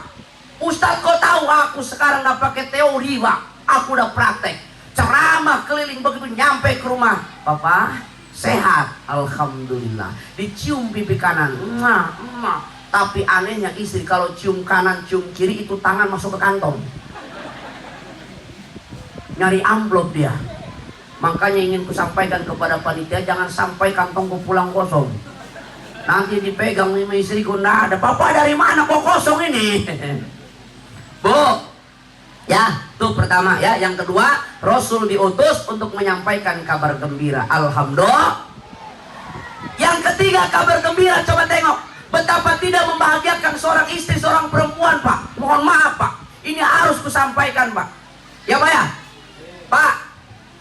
Ustaz, kau tahu aku sekarang gak pakai teori, Pak. Aku udah praktek. Ceramah keliling, begitu nyampe ke rumah, Papa sehat, alhamdulillah. Dicium pipi kanan, tapi anehnya istri kalau cium kanan, cium kiri, itu tangan masuk ke kantong. Nyari amplop dia. Makanya ingin kusampaikan kepada panitia, jangan sampai kantongku pulang kosong. Nanti dipegang sama istriku, nah ada, Papa dari mana kok kosong ini? Bu, ya, itu pertama ya. Yang kedua, Rasul diutus untuk menyampaikan kabar gembira. Alhamdulillah. Yang ketiga, kabar gembira. Coba tengok betapa tidak membahagiakan seorang istri, seorang perempuan, Pak. Mohon maaf, Pak. Ini harus kusampaikan, Pak. Ya, Pak ya? Pak,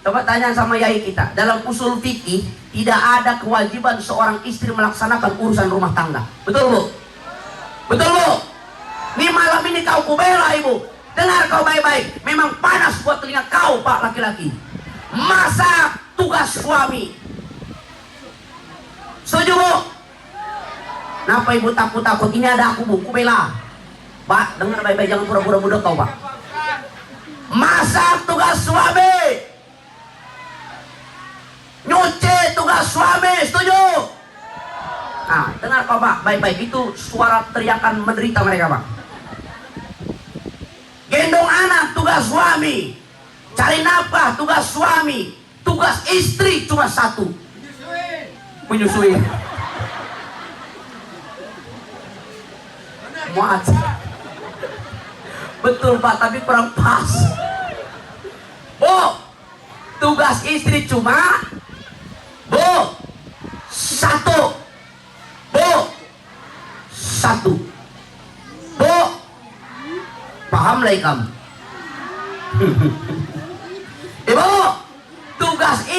coba tanya sama yai kita. Dalam usul fikih, tidak ada kewajiban seorang istri melaksanakan urusan rumah tangga. Betul, Bu? Betul, Bu? Ini malam ini kau kubela, Ibu. Dengar kau baik-baik, memang panas buat telinga kau, Pak laki-laki. Masa tugas suami. Setuju, Bu? Kenapa Ibu takut-takut? Ini ada aku, Bu, kubela. Pak, dengar baik-baik, jangan pura-pura budak kau, Pak. Masa tugas suami. Nyuci tugas suami, setuju? Nah, dengar kau, Pak, baik-baik. Itu suara teriakan menderita mereka, Pak. Gendong anak tugas suami, cari nafkah tugas suami, tugas istri cuma satu, menyusui. Muat. Betul, Pak, tapi kurang pas. Bu, tugas istri cuma satu. Bu, satu. Paham lah kamu? Ibu,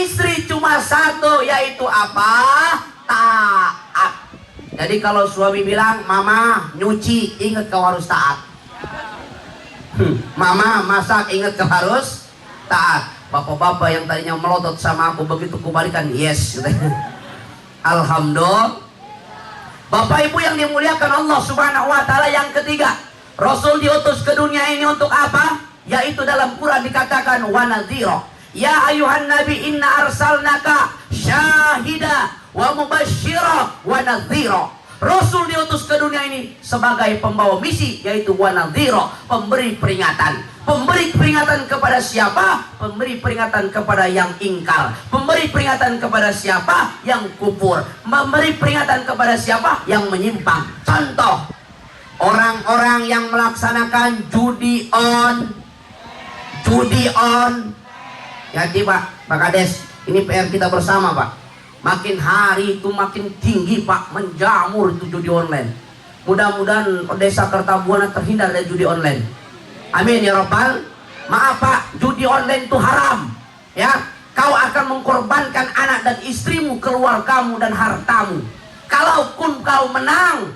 istri cuma satu, yaitu apa? Taat. Jadi kalau suami bilang, mama nyuci, ingat kau harus taat. Mama masak, ingat kau harus taat. Bapak-bapak yang tadinya melotot sama aku, begitu kubalikan, yes. Alhamdulillah. Bapak ibu yang dimuliakan Allah subhanahu wa ta'ala, yang ketiga, Rasul diutus ke dunia ini untuk apa? Yaitu dalam Quran dikatakan wa nadhira. Ya ayuhan nabi inna arsalnaka syahida wa mubashshira wa nadhira. Rasul diutus ke dunia ini sebagai pembawa misi, yaitu wa nadhira, pemberi peringatan. Pemberi peringatan kepada siapa? Pemberi peringatan kepada yang ingkar. Pemberi peringatan kepada siapa? Yang kufur. Memberi peringatan kepada siapa? Yang menyimpang. Contoh, orang-orang yang melaksanakan judi on. Jadi Pak Kades, ini PR kita bersama Pak. Makin hari itu makin tinggi Pak, menjamur itu judi online. Mudah-mudahan desa Kertabuana terhindar dari judi online. Amin ya Rabbal. Maaf Pak, judi online itu haram. Ya, kau akan mengkorbankan anak dan istrimu, keluargamu dan hartamu. Kalaupun kau menang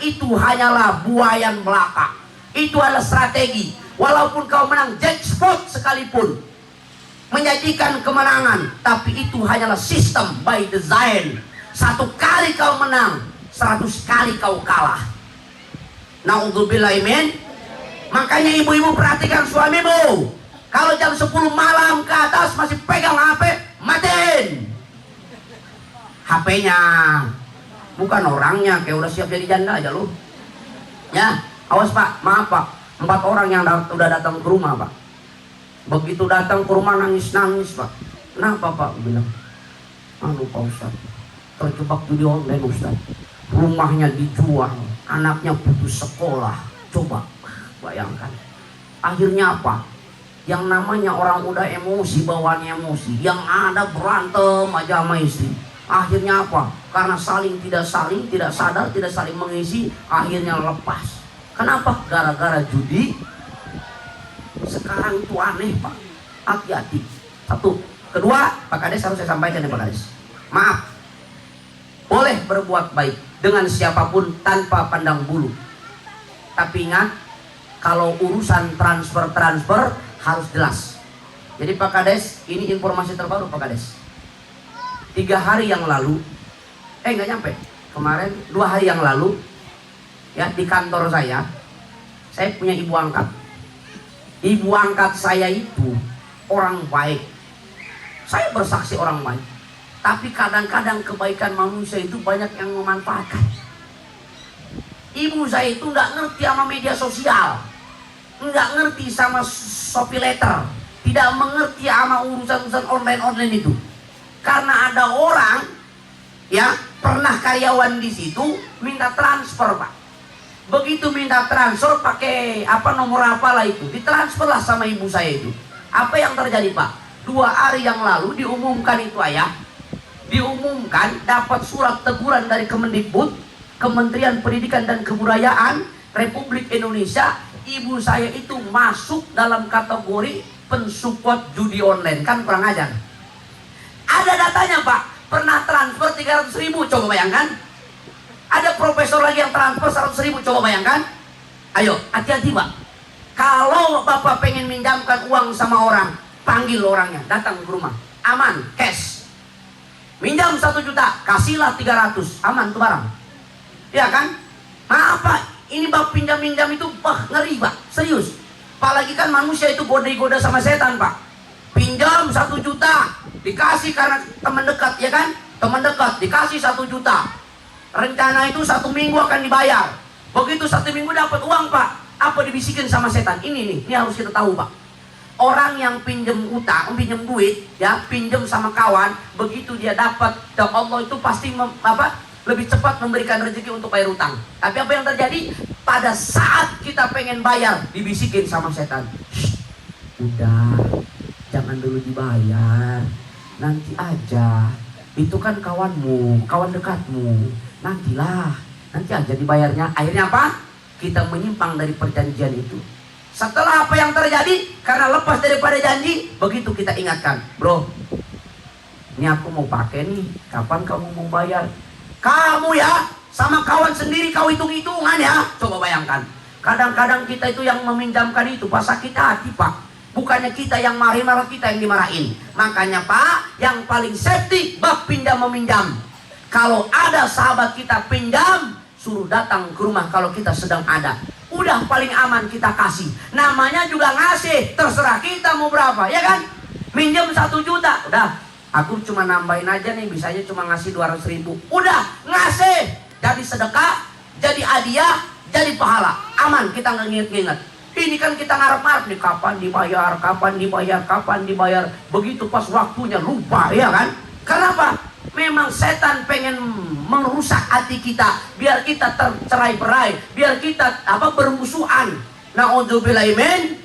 itu hanyalah buayan belaka. Itu adalah strategi. Walaupun kau menang jackpot sekalipun, menyajikan kemenangan, tapi itu hanyalah sistem by design. 1 kali kau menang, 100 kali kau kalah. Naudzubillah, amin. Makanya ibu-ibu perhatikan suamimu. Kalau jam 10 malam ke atas masih pegang HP, matiin HP-nya. Bukan orangnya, kayak udah siap jadi janda aja lu. Ya, awas Pak, maaf Pak. 4 orang yang udah datang ke rumah Pak. Begitu datang ke rumah nangis-nangis Pak. Kenapa Pak? Bilang, aduh Pak Ustaz, terjebak judi online Ustaz. Rumahnya dijual, anaknya putus sekolah. Coba bayangkan. Akhirnya apa? Yang namanya orang udah emosi, bawaannya emosi. Yang ada berantem aja sama istri. Akhirnya apa? Karena tidak sadar, tidak saling mengisi, akhirnya lepas. Kenapa? Gara-gara judi. Sekarang itu aneh Pak. Hati-hati. 1. Kedua, Pak Kades harus saya sampaikan ya Pak Kades. Maaf. Boleh berbuat baik dengan siapapun tanpa pandang bulu. Tapi ingat, kalau urusan transfer harus jelas. Jadi Pak Kades, ini informasi terbaru Pak Kades. 3 hari yang lalu, nggak nyampe. Kemarin 2 hari yang lalu, ya di kantor saya punya ibu angkat. Ibu angkat saya itu orang baik. Saya bersaksi orang baik. Tapi kadang-kadang kebaikan manusia itu banyak yang memanfaatkan. Ibu saya itu nggak ngerti sama media sosial, nggak ngerti sama Shopee Letter, tidak mengerti sama urusan-urusan online itu. Karena ada orang, ya pernah karyawan di situ minta transfer Pak. Begitu minta transfer pakai nomor apalah itu, ditransferlah sama ibu saya itu. Apa yang terjadi Pak? 2 hari yang lalu diumumkan itu ayah, diumumkan dapat surat teguran dari Kemendikbud, Kementerian Pendidikan dan Kebudayaan Republik Indonesia. Ibu saya itu masuk dalam kategori pensupport judi online. Kan kurang ajar. Ada datanya Pak, pernah transfer 300.000, coba bayangkan. Ada profesor lagi yang transfer 100.000, coba bayangkan. Ayo, hati-hati Pak. Kalau Bapak pengen minjamkan uang sama orang, panggil orangnya, datang ke rumah. Aman, cash. Minjam 1 juta, kasihlah 300, aman tuh barang. Ya kan? Maaf Pak, ini Bapak pinjam-pinjam itu ngeri Pak, serius. Apalagi kan manusia itu goda-goda sama setan Pak. Pinjam 1 juta, dikasih karena teman dekat, ya kan? Teman dekat, dikasih 1 juta. Rencana itu 1 minggu akan dibayar. Begitu 1 minggu dapat uang Pak, apa dibisikin sama setan? Ini harus kita tahu Pak. Orang yang pinjam utang, pinjam duit, ya pinjam sama kawan, begitu dia dapat, Allah itu pasti lebih cepat memberikan rezeki untuk bayar utang. Tapi apa yang terjadi? Pada saat kita pengen bayar, dibisikin sama setan. Udah, jangan dulu dibayar, nanti aja. Itu kan kawanmu, kawan dekatmu. Nanti aja dibayarnya. Akhirnya apa? Kita menyimpang dari perjanjian itu. Setelah apa yang terjadi, karena lepas daripada janji, begitu kita ingatkan, bro, ini aku mau pakai nih, kapan kamu mau bayar? Kamu ya, sama kawan sendiri kau hitung-hitungan ya. Coba bayangkan. Kadang-kadang kita itu yang meminjamkan itu pas sakit hati, Pak. Bukannya kita yang marahin, malah kita yang dimarahin. Makanya Pak, yang paling safety bab pinjam meminjam. Kalau ada sahabat kita pinjam, suruh datang ke rumah kalau kita sedang ada. Udah paling aman kita kasih. Namanya juga ngasih, terserah kita mau berapa, ya kan? Minjem 1 juta, udah. Aku cuma nambahin aja nih, bisanya cuma ngasih 200.000. Udah, ngasih. Jadi sedekah, jadi hadiah, jadi pahala. Aman, kita nggak nginget-nginget. Ini kan kita ngarep-ngarep nih, kapan dibayar, kapan dibayar, kapan dibayar. Begitu pas waktunya lupa, ya kan? Kenapa? Memang setan pengen merusak hati kita, biar kita tercerai-berai, biar kita bermusuhan. Na'udzubillah min.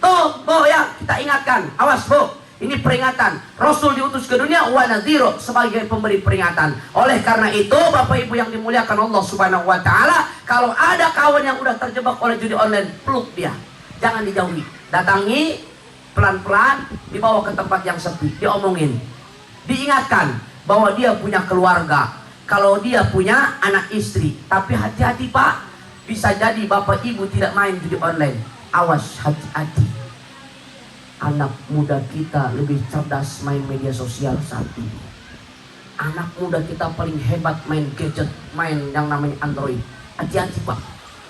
Tuh, Bu ya, kita ingatkan. Awas, Bu. Ini peringatan. Rasul diutus ke dunia wa nadhiro, sebagai pemberi peringatan. Oleh karena itu, Bapak Ibu yang dimuliakan Allah Subhanahu wa taala, kalau ada kawan yang udah terjebak oleh judi online, peluk dia. Jangan dijauhi. Datangi pelan-pelan, dibawa ke tempat yang sepi, diomongin. Diingatkan bahwa dia punya keluarga, kalau dia punya anak istri. Tapi hati-hati, Pak. Bisa jadi Bapak Ibu tidak main judi online. Awas, hati-hati. Anak muda kita lebih cerdas main media sosial saat ini. Anak muda kita paling hebat main gadget, main yang namanya Android. Hati-hati, Pak.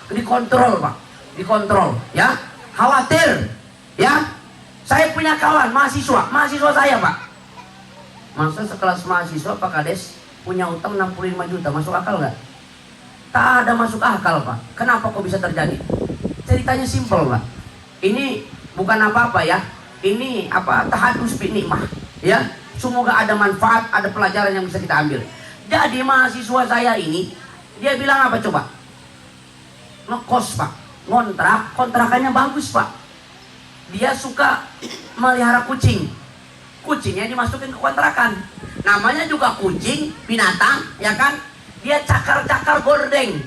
Dikontrol, Pak. Dikontrol, ya. Khawatir, ya. Saya punya kawan mahasiswa saya, Pak. Masa sekelas mahasiswa Pak Kades punya utang 65 juta, masuk akal nggak? Tak ada masuk akal, Pak. Kenapa kok bisa terjadi? Ceritanya simpel, Pak. Ini bukan apa-apa ya. Ini tahadus bi nikmah, ya. Semoga ada manfaat, ada pelajaran yang bisa kita ambil. Jadi mahasiswa saya ini, dia bilang apa coba? Ngekos, Pak. Ngontrak, kontrakannya bagus, Pak. Dia suka melihara kucing. Kucingnya dimasukin ke kontrakan. Namanya juga kucing, binatang, ya kan? Dia cakar-cakar gordeng.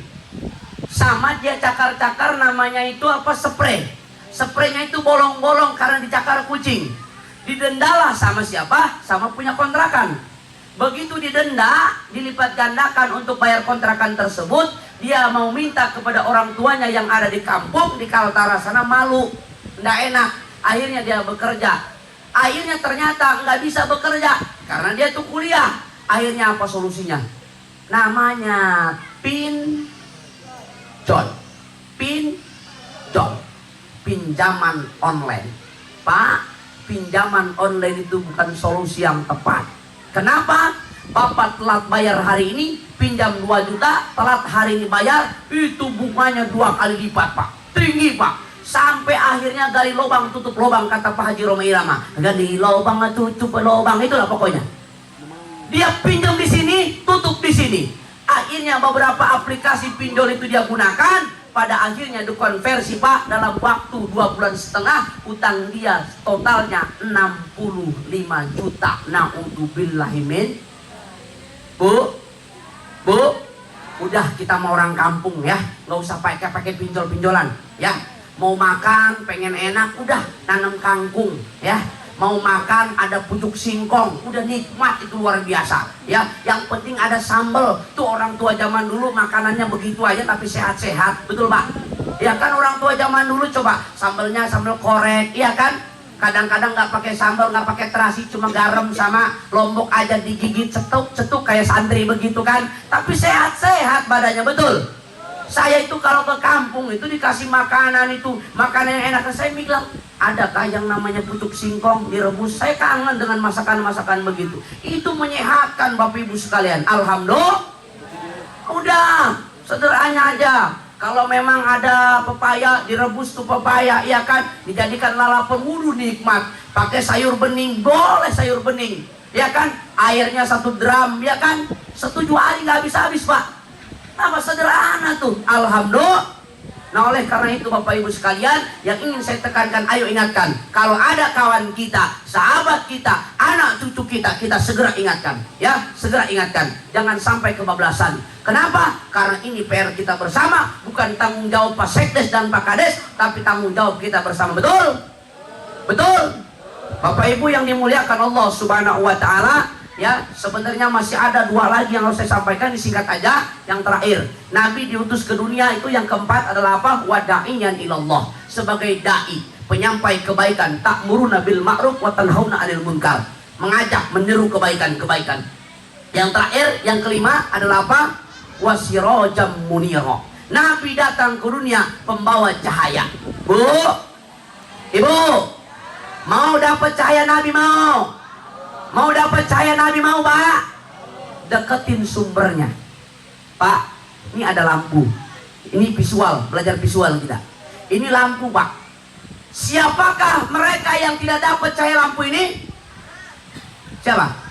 Sama dia cakar-cakar namanya itu spray. Spraynya itu bolong-bolong karena dicakar kucing. Didendalah sama siapa? Sama punya kontrakan. Begitu didenda, dilipat gandakan untuk bayar kontrakan tersebut. Dia mau minta kepada orang tuanya yang ada di kampung, di Kaltara sana, malu, nggak enak. Akhirnya dia bekerja. Akhirnya ternyata nggak bisa bekerja karena dia tuh kuliah. Akhirnya apa solusinya? Namanya pinjol. Pinjaman online. Pak, pinjaman online itu bukan solusi yang tepat. Kenapa? Bapak telat bayar hari ini, pinjam 2 juta, telat hari ini bayar, itu bunganya 2 kali lipat, Pak. Tinggi, Pak. Sampai akhirnya gali lubang tutup lubang, kata Pak Haji Roma Irama. Gali lubang tutup lubang, itulah pokoknya. Dia pinjam di sini, tutup di sini. Akhirnya beberapa aplikasi pinjol itu dia gunakan. Pada akhirnya dikonversi, Pak, dalam waktu 2,5 bulan, utang dia totalnya 65 juta. Na'udzubillahi min. Bu, udah kita mau orang kampung ya, nggak usah pakai pinjol-pinjolan ya. Mau makan pengen enak, udah nanam kangkung ya. Mau makan ada pucuk singkong, udah nikmat, itu luar biasa ya. Yang penting ada sambal. Tuh orang tua zaman dulu makanannya begitu aja tapi sehat-sehat, betul Pak? Ya kan, orang tua zaman dulu coba sambalnya sambal korek, ya kan? Kadang-kadang nggak pakai sambal, nggak pakai terasi, cuma garam sama lombok aja digigit cetuk-cetuk kayak santri begitu kan? Tapi sehat-sehat badannya, betul? Saya itu kalau ke kampung itu dikasih makanan yang enak, saya bilang, adakah yang namanya pucuk singkong direbus? Saya kangen dengan masakan-masakan begitu. Itu menyehatkan Bapak Ibu sekalian. Alhamdulillah. Udah, sederhana aja. Kalau memang ada pepaya, direbus tuh pepaya, ya kan? Dijadikan lalapan, wudu nikmat. Pakai sayur bening, boleh sayur bening, ya kan? Airnya 1 drum, ya kan? 1 hari nggak habis-habis, Pak. Nama sederhana tuh, alhamdulillah. Nah, oleh karena itu Bapak Ibu sekalian, yang ingin saya tekankan, ayo ingatkan. Kalau ada kawan kita, sahabat kita, anak cucu kita, kita segera ingatkan. Ya, segera ingatkan. Jangan sampai kebablasan. Kenapa? Karena ini PR kita bersama, bukan tanggung jawab Pak Sekdes dan Pak Kades, tapi tanggung jawab kita bersama. Betul? Betul? Bapak Ibu yang dimuliakan Allah Subhanahu wa taala, ya, sebenarnya masih ada dua lagi yang harus saya sampaikan, disingkat aja. Yang terakhir, Nabi diutus ke dunia itu yang keempat adalah apa? Wada'iyan ilallah, sebagai dai, penyampai kebaikan, ta'muruna bil ma'ruf wa tanhauna 'anil munkar, mengajak menyeru kebaikan-kebaikan. Yang terakhir, yang kelima adalah apa? Wasirajam munira. Nabi datang ke dunia pembawa cahaya. Bu, Ibu, mau dapat cahaya Nabi? Mau dapat cahaya Nabi? Mau, Pak? Deketin sumbernya. Pak, ini ada lampu. Ini visual, belajar visual kita. Ini lampu, Pak. Siapakah mereka yang tidak dapat cahaya lampu ini? Siapa?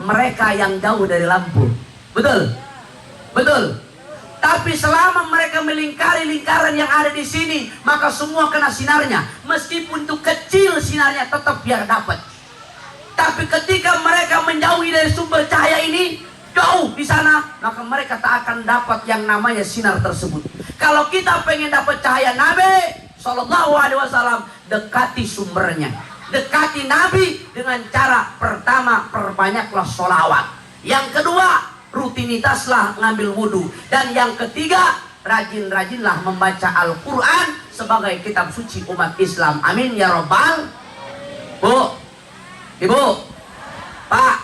Mereka yang jauh dari lampu. Betul? Betul. Tapi selama mereka melingkari lingkaran yang ada di sini, maka semua kena sinarnya. Meskipun itu kecil sinarnya, tetap biar dapat. Tapi ketika mereka menjauhi dari sumber cahaya ini, jauh di sana, maka mereka tak akan dapat yang namanya sinar tersebut. Kalau kita pengen dapat cahaya Nabi Sallallahu Alaihi Wasallam, dekati sumbernya, dekati Nabi dengan cara pertama, perbanyaklah sholawat. Yang kedua, rutinitaslah ngambil wudhu. Dan yang ketiga, rajin-rajinlah membaca Al-Quran sebagai kitab suci umat Islam. Amin ya Rabbal. Bu, Ibu, Pak,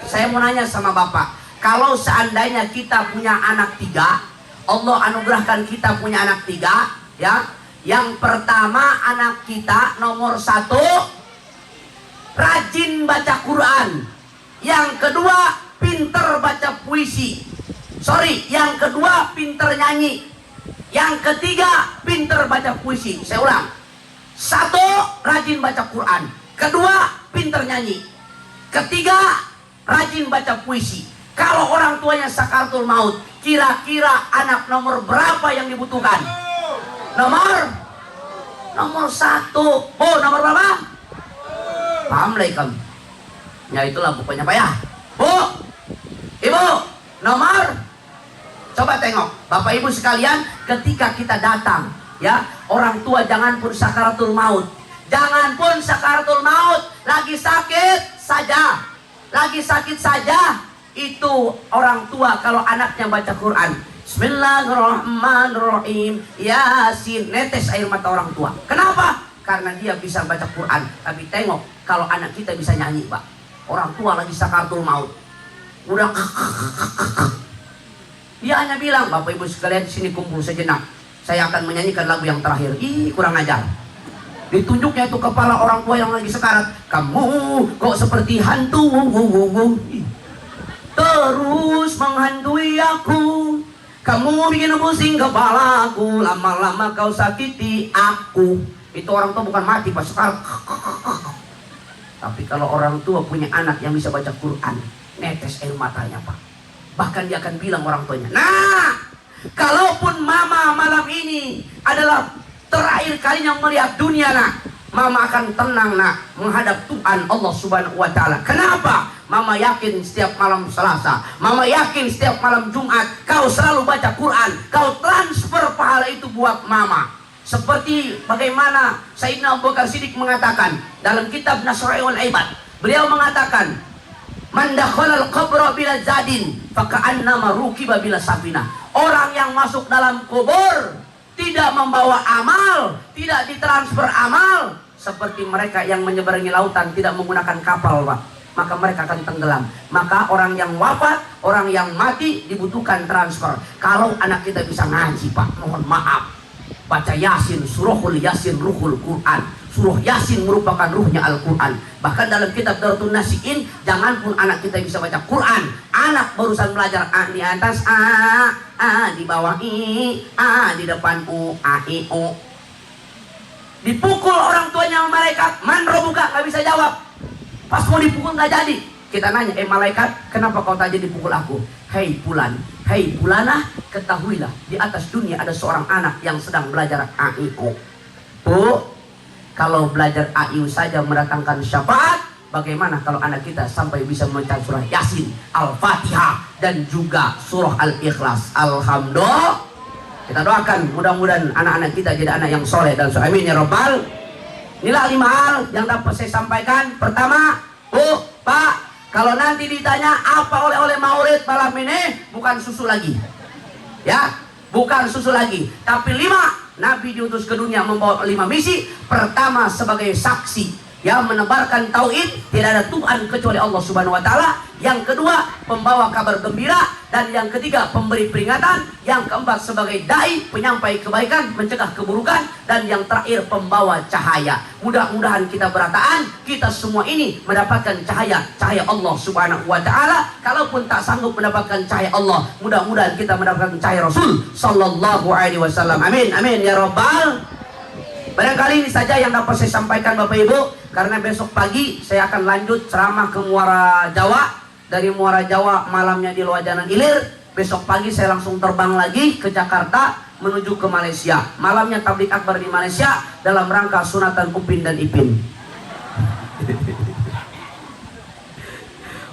saya mau nanya sama Bapak. Kalau seandainya kita punya anak tiga, Allah anugerahkan kita punya anak tiga, ya. Yang pertama, anak kita nomor 1 rajin baca Quran. Yang kedua, pinter baca puisi. Yang kedua, pinter nyanyi. Yang ketiga, pinter baca puisi. Saya ulang. 1, rajin baca Quran. Kedua, pinter nyanyi. Ketiga, rajin baca puisi. Kalau orang tuanya sakaratul maut, kira-kira anak nomor berapa yang dibutuhkan? Nomor 1. Oh, nomor berapa? Paham lah kamu. Ya itulah pokoknya Pak ya. Bu, Ibu, nomor, coba tengok Bapak Ibu sekalian, ketika kita datang, ya, orang tua jangan pun sakaratul maut, lagi sakit saja, itu orang tua kalau anaknya baca Quran, Bismillahirrahmanirrahim, Yasin, netes air mata orang tua. Kenapa? Karena dia bisa baca Quran. Tapi tengok kalau anak kita bisa nyanyi, Pak. Orang tua lagi sakaratul maut, udah dia hanya bilang, Bapak Ibu sekalian sini kumpul sejenak, saya akan menyanyikan lagu yang terakhir. Ih, kurang ajar. Ditunjuknya itu kepala orang tua yang lagi sekarat. Kamu kok seperti hantu, terus menghantui aku. Kamu bikin pusing kepalaku, lama-lama kau sakiti aku. Itu orang tua bukan mati pas sekarat. Tapi kalau orang tua punya anak yang bisa baca Quran, netes air matanya, Pak. Bahkan dia akan bilang orang tuanya, nah, kalaupun mama malam ini adalah terakhir kalinya melihat dunia, nak, mama akan tenang, nak, menghadap Tuhan Allah Subhanahu wa Ta'ala. Kenapa? Mama yakin setiap malam Selasa, mama yakin setiap malam Jumat, kau selalu baca Quran, kau transfer pahala itu buat mama. Seperti bagaimana Sayyidina Abu Bakar Siddiq mengatakan dalam kitab Nasra'ul Ibad, beliau mengatakan, man dakhalal qabra bila zadin faka'annama rukiba bila safina. Orang yang masuk dalam kubur tidak membawa amal, tidak ditransfer amal, seperti mereka yang menyeberangi lautan tidak menggunakan kapal, Pak. Maka mereka akan tenggelam. Maka orang yang wafat, orang yang mati dibutuhkan transfer. Kalau anak kita bisa ngaji, Pak, mohon maaf, baca Yasin, surahul Yasin, ruhul Quran. Surah Yasin merupakan ruhnya Al-Quran. Bahkan dalam kitab Daratun Nasiin, jangan pun anak kita bisa baca Quran, anak barusan belajar A di atas A di bawah I, A di depan U, A, I, O. Dipukul orang tuanya sama malaikat, man robuka, gak bisa jawab. Pas mau dipukul gak jadi. Kita nanya, malaikat, kenapa kau tak jadi pukul aku? Hei Fulan, hei Fulanah, ketahuilah di atas dunia ada seorang anak yang sedang belajar A, I, O. Bu, kalau belajar AIU saja mendatangkan syafaat, bagaimana kalau anak kita sampai bisa membaca surah Yasin, Al-Fatihah, dan juga surah Al-Ikhlas. Alhamdulillah. Kita doakan mudah-mudahan anak-anak kita jadi anak yang soleh dan amin ya Rabbal. Inilah 5 hal yang dapat saya sampaikan. Pertama, Bu, Pak, kalau nanti ditanya apa oleh-oleh Maulid malam ini, bukan susu lagi. Ya, bukan susu lagi. Tapi 5, Nabi diutus ke dunia membawa 5 misi. Pertama, sebagai saksi, ya, menebarkan tauhid, tidak ada Tuhan kecuali Allah Subhanahu wa taala. Yang kedua, pembawa kabar gembira, dan yang ketiga, pemberi peringatan. Yang keempat, sebagai dai, penyampai kebaikan, mencegah keburukan, dan yang terakhir, pembawa cahaya. Mudah-mudahan kita berataan, kita semua ini mendapatkan cahaya Allah Subhanahu wa taala. Kalaupun tak sanggup mendapatkan cahaya Allah, mudah-mudahan kita mendapatkan cahaya Rasul sallallahu alaihi wasallam. Amin, amin ya rabbal. Barangkali ini saja yang dapat saya sampaikan Bapak Ibu, karena besok pagi saya akan lanjut ceramah ke Muara Jawa. Dari Muara Jawa malamnya di Loajanan Ilir. Besok pagi saya langsung terbang lagi ke Jakarta menuju ke Malaysia. Malamnya tablik akbar di Malaysia dalam rangka sunatan Upin dan Ipin.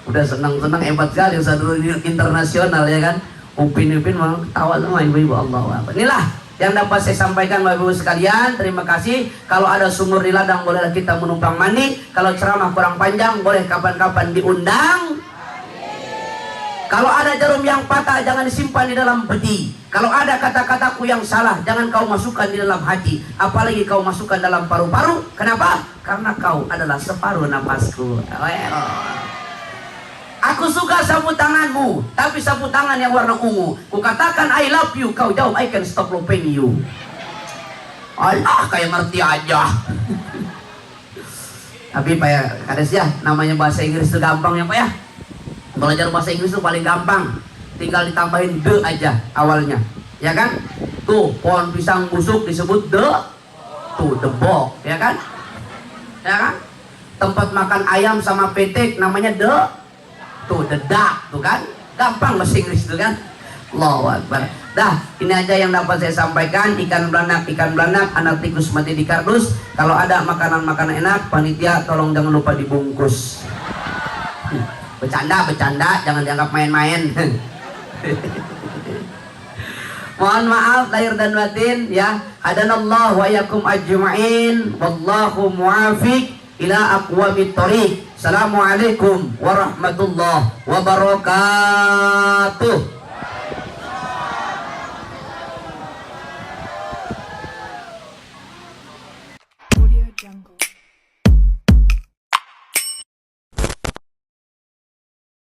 Udah senang-senang, hebat sekali satu internasional ya kan. Upin Ipin malah ketawa sama ibu-ibu. Allah. Inilah yang dapat saya sampaikan Bapak Ibu sekalian. Terima kasih. Kalau ada sumur di ladang, bolehlah kita menumpang mandi. Kalau ceramah kurang panjang, boleh kapan-kapan diundang. Kalau ada jarum yang patah, jangan disimpan di dalam peti. Kalau ada kata-kataku yang salah, jangan kau masukkan di dalam hati. Apalagi kau masukkan dalam paru-paru. Kenapa? Karena kau adalah separuh napasku. Aku suka sapu tanganmu, tapi sapu tangan yang warna ungu. Kukatakan I love you, kau jawab I can stop loving you. Allah, kayak ngerti aja. Tapi Pak ya, kades ya, namanya bahasa Inggris itu gampang ya Pak ya. Belajar bahasa Inggris itu paling gampang. Tinggal ditambahin the aja awalnya. Ya kan? Tuh, pohon pisang busuk disebut the. Tuh, the bog, ya kan? Ya kan? Tempat makan ayam sama petek namanya the. Tuh, the duck, tuh kan? Gampang bahasa Inggris itu kan? Allahu Akbar. Dah, ini aja yang dapat saya sampaikan. Ikan belanak, anak tikus mati di kardus. Kalau ada makanan-makanan enak, panitia tolong jangan lupa dibungkus. Bercanda, jangan dianggap main-main. Mohon maaf lahir dan batin ya. Hadanallahu wa iyyakum ajma'in. Wallahu muwafiq ila aqwamit thoriq. Assalamualaikum warahmatullahi wabarakatuh.